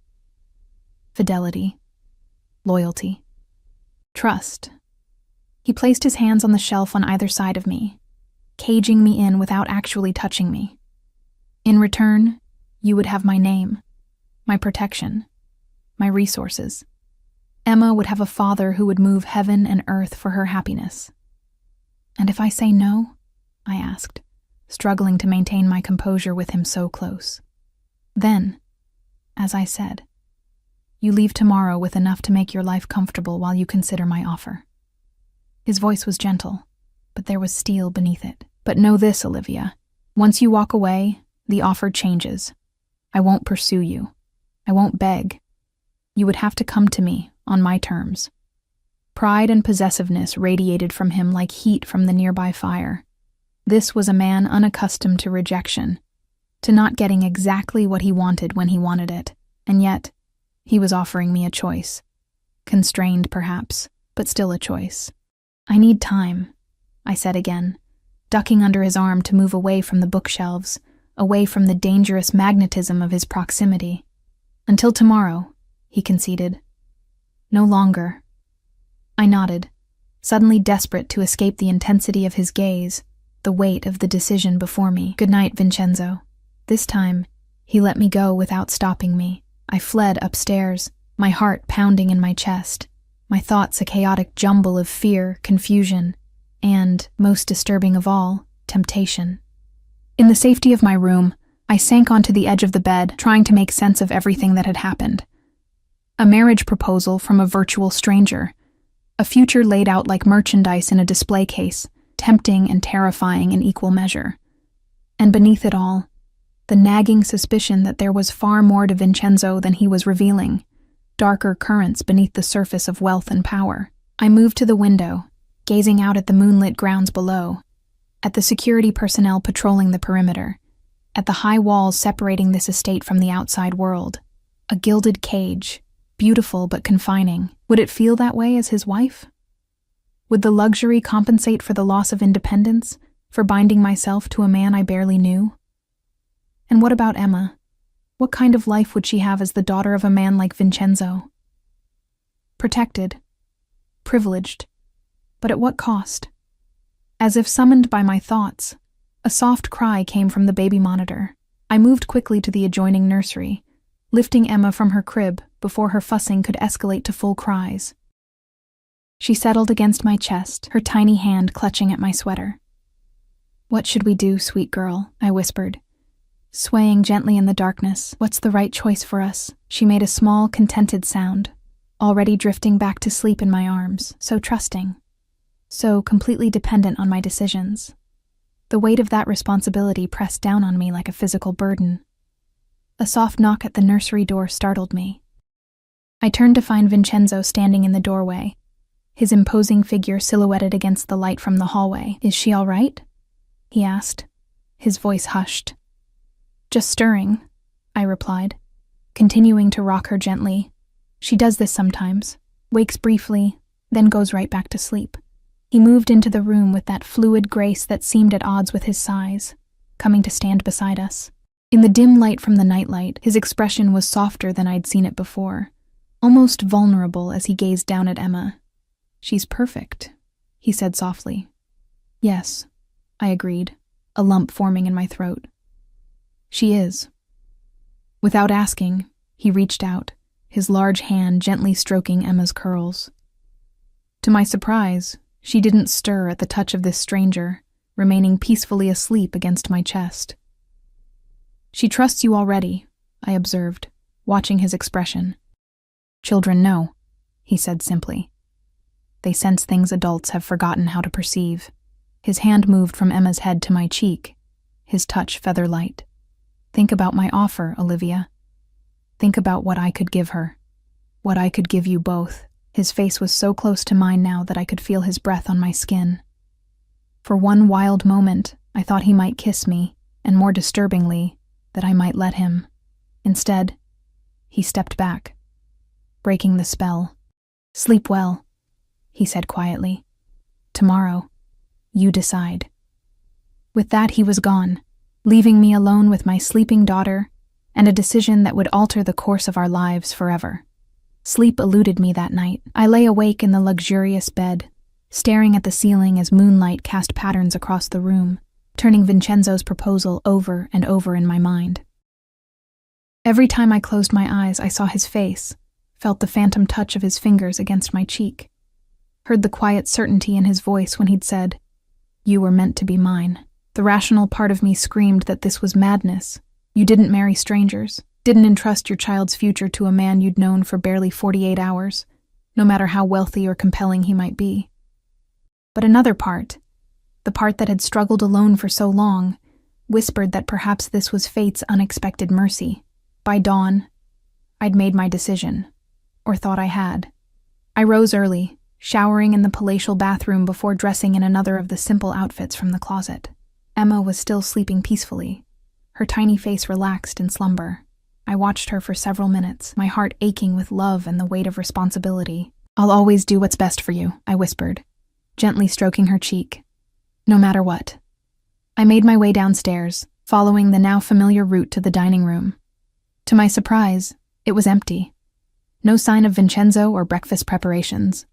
"Fidelity. Loyalty. Trust." He placed his hands on the shelf on either side of me, caging me in without actually touching me. "In return, you would have my name, my protection, my resources. Emma would have a father who would move heaven and earth for her happiness." "And if I say no?" I asked, struggling to maintain my composure with him so close. "Then, as I said, you leave tomorrow with enough to make your life comfortable while you consider my offer." His voice was gentle, but there was steel beneath it. "But know this, Olivia. Once you walk away, the offer changes. I won't pursue you. I won't beg. You would have to come to me on my terms." Pride and possessiveness radiated from him like heat from the nearby fire. This was a man unaccustomed to rejection, to not getting exactly what he wanted when he wanted it, and yet he was offering me a choice. Constrained, perhaps, but still a choice. "I need time," I said again, ducking under his arm to move away from the bookshelves, away from the dangerous magnetism of his proximity. "Until tomorrow," he conceded. "No longer." I nodded, suddenly desperate to escape the intensity of his gaze, the weight of the decision before me. "Good night, Vincenzo." This time, he let me go without stopping me. I fled upstairs, my heart pounding in my chest, my thoughts a chaotic jumble of fear, confusion, and, most disturbing of all, temptation. In the safety of my room, I sank onto the edge of the bed, trying to make sense of everything that had happened. A marriage proposal from a virtual stranger, a future laid out like merchandise in a display case, tempting and terrifying in equal measure. And beneath it all, the nagging suspicion that there was far more to Vincenzo than he was revealing, darker currents beneath the surface of wealth and power. I moved to the window, gazing out at the moonlit grounds below, at the security personnel patrolling the perimeter, at the high walls separating this estate from the outside world. A gilded cage, beautiful but confining. Would it feel that way as his wife? Would the luxury compensate for the loss of independence, for binding myself to a man I barely knew? And what about Emma? What kind of life would she have as the daughter of a man like Vincenzo? Protected, privileged, but at what cost? As if summoned by my thoughts, a soft cry came from the baby monitor. I moved quickly to the adjoining nursery, lifting Emma from her crib before her fussing could escalate to full cries. She settled against my chest, her tiny hand clutching at my sweater. "What should we do, sweet girl?" I whispered. Swaying gently in the darkness, "What's the right choice for us?" She made a small, contented sound, already drifting back to sleep in my arms, so trusting, so completely dependent on my decisions. The weight of that responsibility pressed down on me like a physical burden. A soft knock at the nursery door startled me. I turned to find Vincenzo standing in the doorway, his imposing figure silhouetted against the light from the hallway. "Is she all right?" he asked, his voice hushed. "Just stirring," I replied, continuing to rock her gently. She does this sometimes, wakes briefly, then goes right back to sleep. He moved into the room with that fluid grace that seemed at odds with his size, coming to stand beside us. In the dim light from the nightlight, his expression was softer than I'd seen it before, almost vulnerable as he gazed down at Emma. "She's perfect," he said softly. "Yes," I agreed, a lump forming in my throat. "She is." Without asking, he reached out, his large hand gently stroking Emma's curls. To my surprise, she didn't stir at the touch of this stranger, remaining peacefully asleep against my chest. "She trusts you already," I observed, watching his expression. "Children know," he said simply. "They sense things adults have forgotten how to perceive." His hand moved from Emma's head to my cheek, his touch feather light. "Think about my offer, Olivia. Think about what I could give her, what I could give you both." His face was so close to mine now that I could feel his breath on my skin. For one wild moment, I thought he might kiss me, and more disturbingly, that I might let him. Instead, he stepped back, breaking the spell. "Sleep well," he said quietly. "Tomorrow, you decide." With that, he was gone, leaving me alone with my sleeping daughter and a decision that would alter the course of our lives forever. Sleep eluded me that night. I lay awake in the luxurious bed, staring at the ceiling as moonlight cast patterns across the room, turning Vincenzo's proposal over and over in my mind. Every time I closed my eyes, I saw his face, felt the phantom touch of his fingers against my cheek, heard the quiet certainty in his voice when he'd said, "You were meant to be mine." The rational part of me screamed that this was madness. You didn't marry strangers, didn't entrust your child's future to a man you'd known for barely 48 hours, no matter how wealthy or compelling he might be. But another part, the part that had struggled alone for so long, whispered that perhaps this was fate's unexpected mercy. By dawn, I'd made my decision, or thought I had. I rose early, showering in the palatial bathroom before dressing in another of the simple outfits from the closet. Emma was still sleeping peacefully, her tiny face relaxed in slumber. I watched her for several minutes, my heart aching with love and the weight of responsibility. "I'll always do what's best for you," I whispered, gently stroking her cheek. "No matter what." I made my way downstairs, following the now familiar route to the dining room. To my surprise, it was empty. No sign of Vincenzo or breakfast preparations.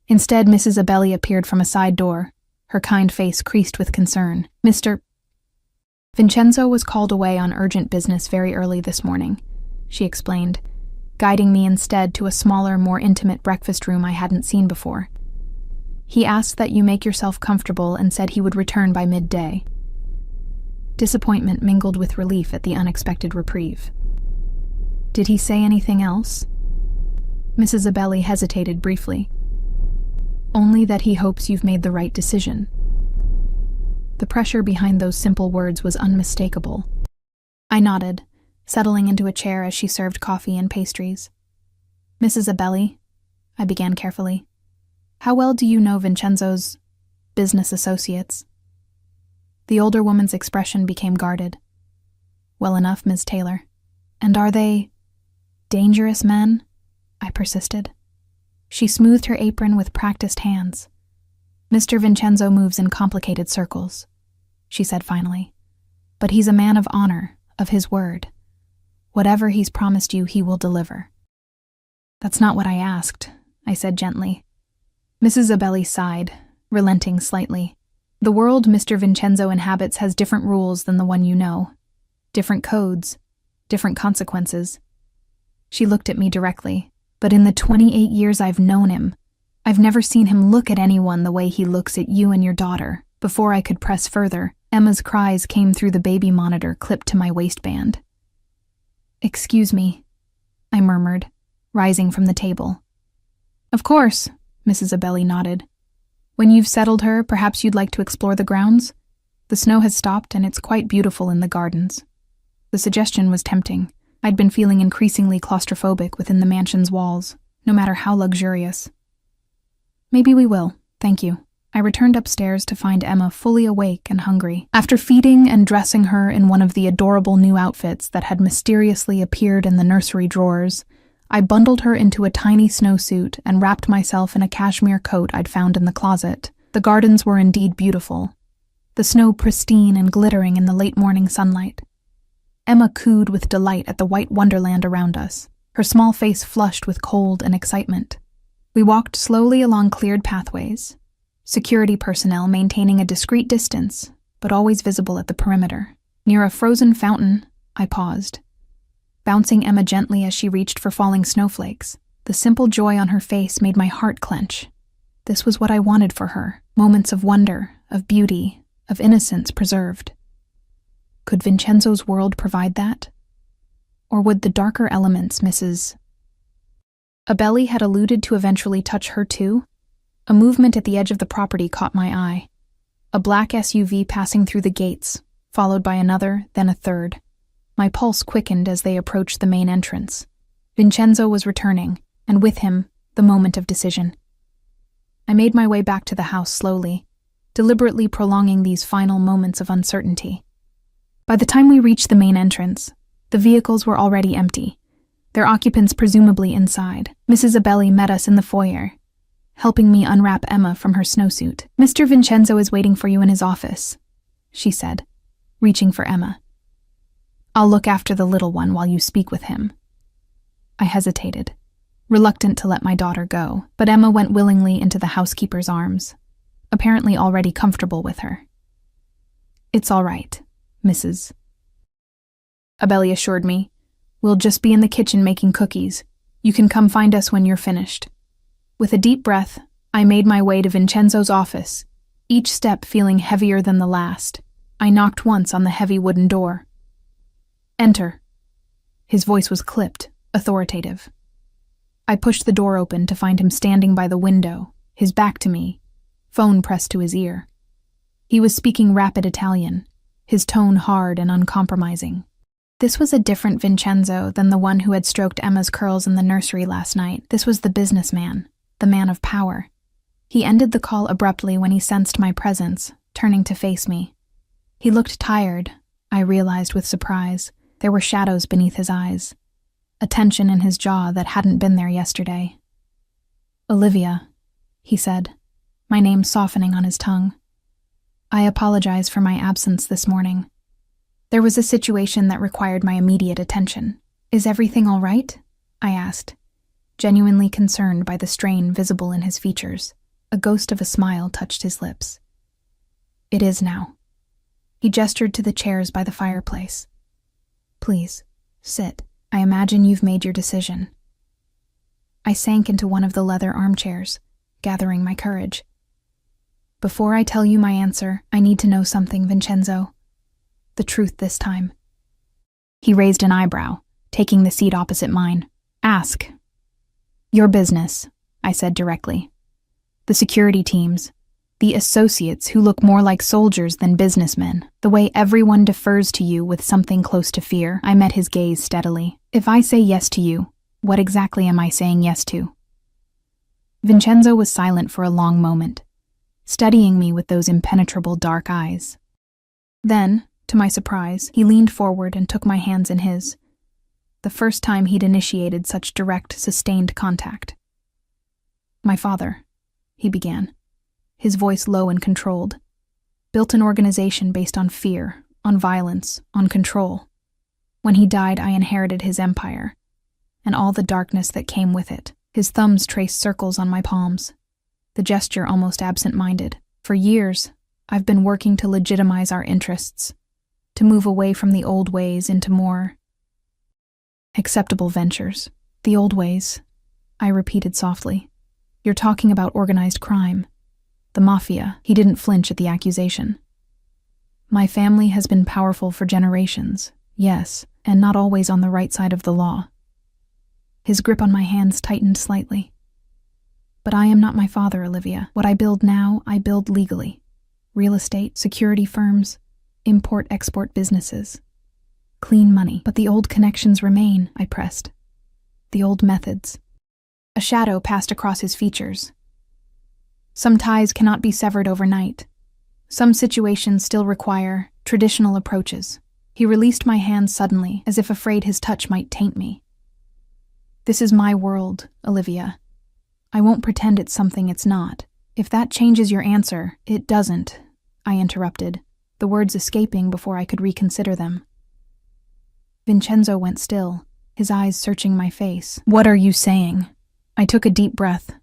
Instead, Mrs. Abelli appeared from a side door, her kind face creased with concern. "Mr. Vincenzo was called away on urgent business very early this morning," she explained, guiding me instead to a smaller, more intimate breakfast room I hadn't seen before. "He asked that you make yourself comfortable and said he would return by midday." Disappointment mingled with relief at the unexpected reprieve. "Did he say anything else?" Mrs. Abelli hesitated briefly. "Only that he hopes you've made the right decision." The pressure behind those simple words was unmistakable. I nodded, settling into a chair as she served coffee and pastries. "Mrs. Abelli," I began carefully, "how well do you know Vincenzo's business associates?" The older woman's expression became guarded. "Well enough, Ms. Taylor." "And are they dangerous men?" I persisted. She smoothed her apron with practiced hands. "Mr. Vincenzo moves in complicated circles," she said finally. "But he's a man of honor, of his word. Whatever he's promised you, he will deliver." "That's not what I asked," I said gently. Mrs. Abelli sighed, relenting slightly. "The world Mr. Vincenzo inhabits has different rules than the one you know. Different codes, different consequences." She looked at me directly. "But in the 28 years I've known him, I've never seen him look at anyone the way he looks at you and your daughter. Before I could press further, Emma's cries came through the baby monitor clipped to my waistband. "Excuse me," I murmured, rising from the table. "Of course," Mrs. Abelli nodded. "When you've settled her, perhaps you'd like to explore the grounds? The snow has stopped and it's quite beautiful in the gardens." The suggestion was tempting. I'd been feeling increasingly claustrophobic within the mansion's walls, no matter how luxurious. "Maybe we will, thank you." I returned upstairs to find Emma fully awake and hungry. After feeding and dressing her in one of the adorable new outfits that had mysteriously appeared in the nursery drawers, I bundled her into a tiny snowsuit and wrapped myself in a cashmere coat I'd found in the closet. The gardens were indeed beautiful, the snow pristine and glittering in the late morning sunlight. Emma cooed with delight at the white wonderland around us, her small face flushed with cold and excitement. We walked slowly along cleared pathways, security personnel maintaining a discreet distance, but always visible at the perimeter. Near a frozen fountain, I paused, bouncing Emma gently as she reached for falling snowflakes. The simple joy on her face made my heart clench. This was what I wanted for her, moments of wonder, of beauty, of innocence preserved. Could Vincenzo's world provide that? Or would the darker elements Mrs. Abelli had alluded to eventually touch her too? A movement at the edge of the property caught my eye. A black SUV passing through the gates, followed by another, then a third. My pulse quickened as they approached the main entrance. Vincenzo was returning, and with him, the moment of decision. I made my way back to the house slowly, deliberately prolonging these final moments of uncertainty. By the time we reached the main entrance, the vehicles were already empty, their occupants presumably inside. Mrs. Abelli met us in the foyer, helping me unwrap Emma from her snowsuit. "Mr. Vincenzo is waiting for you in his office," she said, reaching for Emma. "I'll look after the little one while you speak with him." I hesitated, reluctant to let my daughter go, but Emma went willingly into the housekeeper's arms, apparently already comfortable with her. "It's all right, Mrs. Abelli assured me. "We'll just be in the kitchen making cookies. You can come find us when you're finished." With a deep breath, I made my way to Vincenzo's office, each step feeling heavier than the last. I knocked once on the heavy wooden door. "Enter." His voice was clipped, authoritative. I pushed the door open to find him standing by the window, his back to me, phone pressed to his ear. He was speaking rapid Italian, his tone hard and uncompromising. This was a different Vincenzo than the one who had stroked Emma's curls in the nursery last night. This was the businessman, the man of power. He ended the call abruptly when he sensed my presence, turning to face me. He looked tired, I realized with surprise. There were shadows beneath his eyes, a tension in his jaw that hadn't been there yesterday. "Olivia," he said, my name softening on his tongue. "I apologize for my absence this morning. There was a situation that required my immediate attention." "Is everything all right?" I asked, genuinely concerned by the strain visible in his features. A ghost of a smile touched his lips. "It is now." He gestured to the chairs by the fireplace. "Please, sit. I imagine you've made your decision." I sank into one of the leather armchairs, gathering my courage. "Before I tell you my answer, I need to know something, Vincenzo. The truth this time." He raised an eyebrow, taking the seat opposite mine. "Ask." "Your business," I said directly. "The security teams, the associates who look more like soldiers than businessmen, the way everyone defers to you with something close to fear." I met his gaze steadily. "If I say yes to you, what exactly am I saying yes to?" Vincenzo was silent for a long moment, studying me with those impenetrable dark eyes. Then, to my surprise, he leaned forward and took my hands in his, the first time he'd initiated such direct, sustained contact. "My father," he began, his voice low and controlled, "built an organization based on fear, on violence, on control. When he died, I inherited his empire, and all the darkness that came with it." His thumbs traced circles on my palms, the gesture almost absent-minded. "For years, I've been working to legitimize our interests, to move away from the old ways into more acceptable ventures." "The old ways," I repeated softly. You're talking about organized crime. The Mafia. He didn't flinch at the accusation. My family has been powerful for generations, yes, and not always on the right side of the law. His grip on my hands tightened slightly. But I am not my father, Olivia. What I build now, I build legally. Real estate, security firms, import-export businesses. Clean money. But the old connections remain, I pressed. The old methods. A shadow passed across his features. Some ties cannot be severed overnight. Some situations still require traditional approaches. He released my hand suddenly, as if afraid his touch might taint me. This is my world, Olivia. I won't pretend it's something it's not. If that changes your answer, it doesn't, I interrupted, the words escaping before I could reconsider them. Vincenzo went still, his eyes searching my face. What are you saying? I took a deep breath,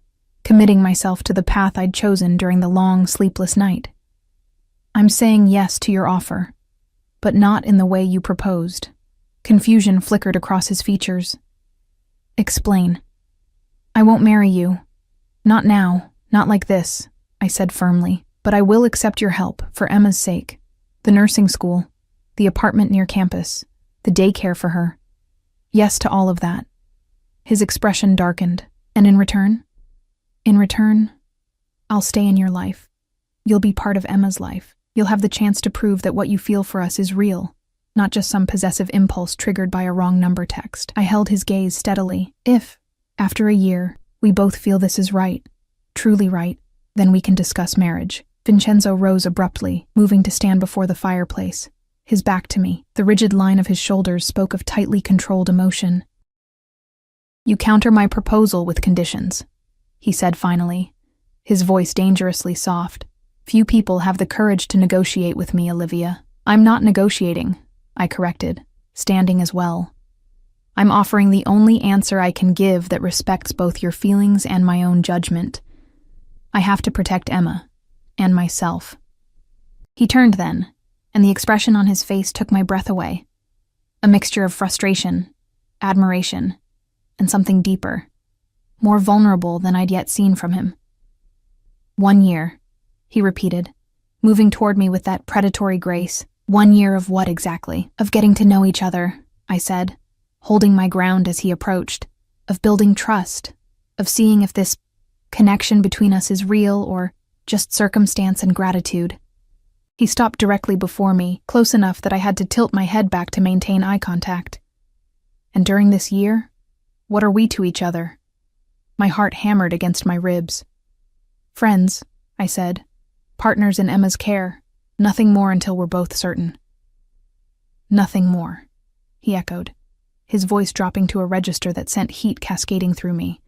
committing myself to the path I'd chosen during the long, sleepless night. I'm saying yes to your offer, but not in the way you proposed. Confusion flickered across his features. Explain. I won't marry you. Not now, not like this, I said firmly, but I will accept your help for Emma's sake. The nursing school, the apartment near campus, the daycare for her. Yes to all of that. His expression darkened. And in return? In return, I'll stay in your life. You'll be part of Emma's life. You'll have the chance to prove that what you feel for us is real, not just some possessive impulse triggered by a wrong number text. I held his gaze steadily. If, after a year, we both feel this is right, truly right, then we can discuss marriage. Vincenzo rose abruptly, moving to stand before the fireplace, his back to me. The rigid line of his shoulders spoke of tightly controlled emotion. You counter my proposal with conditions, he said finally, his voice dangerously soft. Few people have the courage to negotiate with me, Olivia. I'm not negotiating, I corrected, standing as well. I'm offering the only answer I can give that respects both your feelings and my own judgment. I have to protect Emma, and myself. He turned then, and the expression on his face took my breath away. A mixture of frustration, admiration, and something deeper, more vulnerable than I'd yet seen from him. 1 year, he repeated, moving toward me with that predatory grace. 1 year of what exactly? Of getting to know each other, I said, holding my ground as he approached, of building trust, of seeing if this connection between us is real or just circumstance and gratitude. He stopped directly before me, close enough that I had to tilt my head back to maintain eye contact. And during this year, what are we to each other? My heart hammered against my ribs. Friends, I said. Partners in Emma's care. Nothing more until we're both certain. Nothing more, he echoed, his voice dropping to a register that sent heat cascading through me.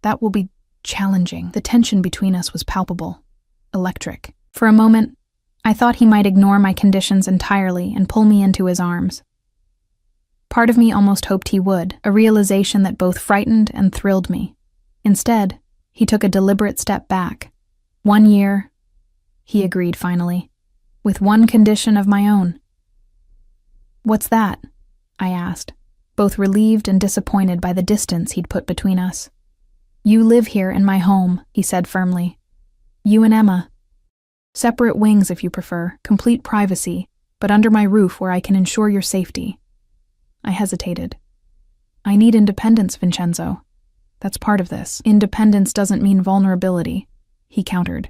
That will be challenging. The tension between us was palpable, electric. For a moment, I thought he might ignore my conditions entirely and pull me into his arms. Part of me almost hoped he would, a realization that both frightened and thrilled me. Instead, he took a deliberate step back. 1 year, he agreed finally, with one condition of my own. What's that? I asked, both relieved and disappointed by the distance he'd put between us. You live here in my home, he said firmly. You and Emma. Separate wings if you prefer, complete privacy, but under my roof where I can ensure your safety. I hesitated. I need independence, Vincenzo. That's part of this. Independence doesn't mean vulnerability, he countered.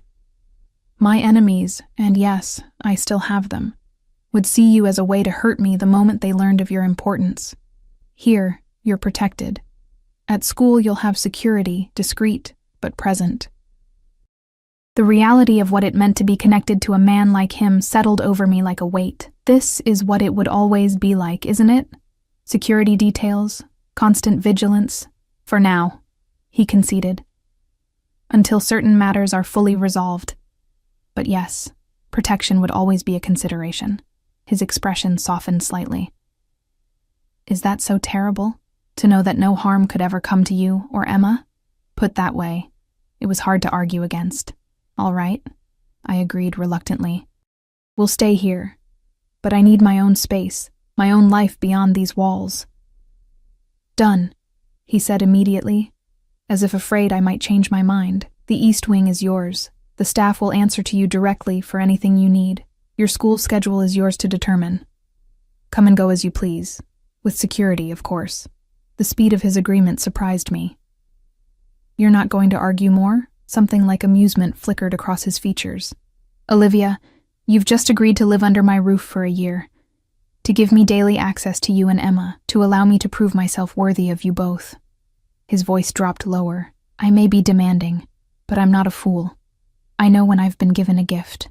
My enemies, and yes, I still have them, would see you as a way to hurt me the moment they learned of your importance. Here, you're protected. At school, you'll have security, discreet, but present. The reality of what it meant to be connected to a man like him settled over me like a weight. This is what it would always be like, isn't it? Security details, constant vigilance. For now, he conceded. Until certain matters are fully resolved. But yes, protection would always be a consideration. His expression softened slightly. Is that so terrible? To know that no harm could ever come to you or Emma? Put that way, it was hard to argue against. All right, I agreed reluctantly. We'll stay here, but I need my own space, my own life beyond these walls. Done, he said immediately, as if afraid I might change my mind. The East Wing is yours. The staff will answer to you directly for anything you need. Your school schedule is yours to determine. Come and go as you please. With security, of course. The speed of his agreement surprised me. You're not going to argue more? Something like amusement flickered across his features. Olivia, you've just agreed to live under my roof for a year. To give me daily access to you and Emma, to allow me to prove myself worthy of you both. His voice dropped lower. I may be demanding, but I'm not a fool. I know when I've been given a gift.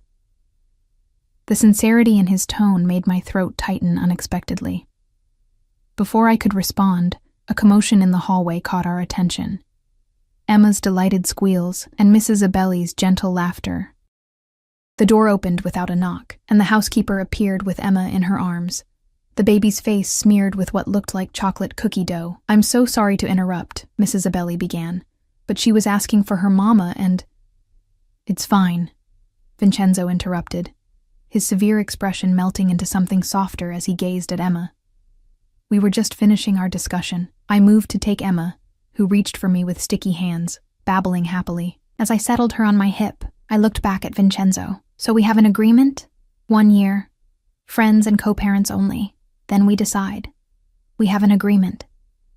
The sincerity in his tone made my throat tighten unexpectedly. Before I could respond, a commotion in the hallway caught our attention. Emma's delighted squeals and Mrs. Abelli's gentle laughter. The door opened without a knock, and the housekeeper appeared with Emma in her arms, the baby's face smeared with what looked like chocolate cookie dough. I'm so sorry to interrupt, Mrs. Abelli began, but she was asking for her mama and— It's fine, Vincenzo interrupted, his severe expression melting into something softer as he gazed at Emma. We were just finishing our discussion. I moved to take Emma, who reached for me with sticky hands, babbling happily. As I settled her on my hip, I looked back at Vincenzo. So we have an agreement? 1 year. Friends and co-parents only. Then we decide. We have an agreement,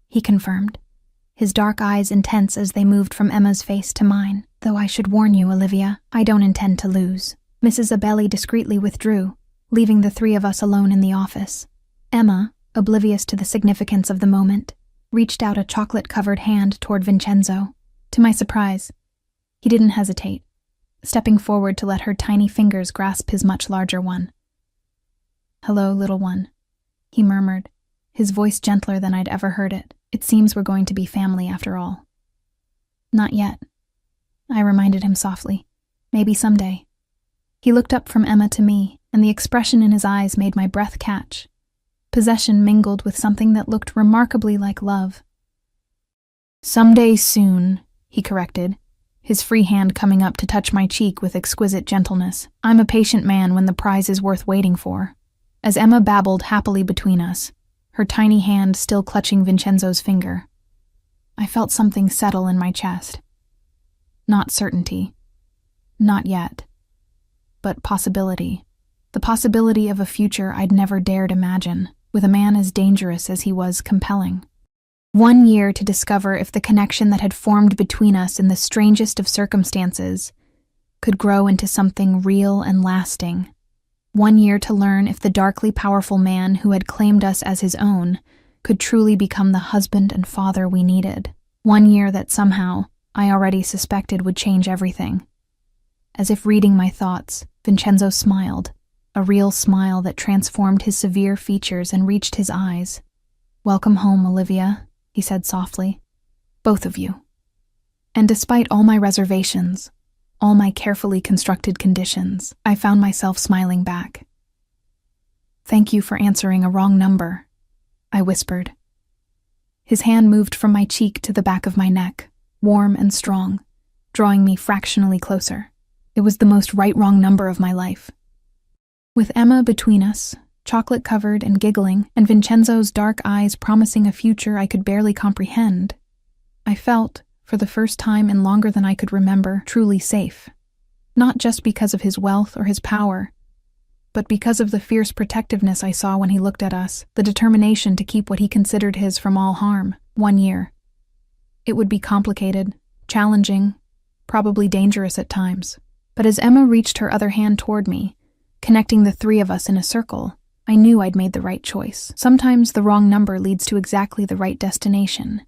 he confirmed, his dark eyes intense as they moved from Emma's face to mine. Though I should warn you, Olivia, I don't intend to lose. Mrs. Abelli discreetly withdrew, leaving the three of us alone in the office. Emma, oblivious to the significance of the moment, reached out a chocolate-covered hand toward Vincenzo. To my surprise, he didn't hesitate, stepping forward to let her tiny fingers grasp his much larger one. Hello, little one, he murmured, his voice gentler than I'd ever heard it. It seems we're going to be family after all. Not yet, I reminded him softly. Maybe someday. He looked up from Emma to me, and the expression in his eyes made my breath catch. Possession mingled with something that looked remarkably like love. Someday soon, he corrected, his free hand coming up to touch my cheek with exquisite gentleness. I'm a patient man when the prize is worth waiting for. As Emma babbled happily between us, her tiny hand still clutching Vincenzo's finger, I felt something settle in my chest. Not certainty. Not yet. But possibility. The possibility of a future I'd never dared imagine, with a man as dangerous as he was compelling. 1 year to discover if the connection that had formed between us in the strangest of circumstances could grow into something real and lasting. 1 year to learn if the darkly powerful man who had claimed us as his own could truly become the husband and father we needed. 1 year that somehow, I already suspected, would change everything. As if reading my thoughts, Vincenzo smiled, a real smile that transformed his severe features and reached his eyes. Welcome home, Olivia, he said softly. Both of you. And despite all my reservations, all my carefully constructed conditions, I found myself smiling back. Thank you for answering a wrong number, I whispered. His hand moved from my cheek to the back of my neck, warm and strong, drawing me fractionally closer. It was the most right-wrong number of my life. With Emma between us, chocolate-covered and giggling, and Vincenzo's dark eyes promising a future I could barely comprehend, I felt, for the first time in longer than I could remember, truly safe. Not just because of his wealth or his power, but because of the fierce protectiveness I saw when he looked at us, the determination to keep what he considered his from all harm. 1 year. It would be complicated, challenging, probably dangerous at times. But as Emma reached her other hand toward me, connecting the three of us in a circle, I knew I'd made the right choice. Sometimes the wrong number leads to exactly the right destination.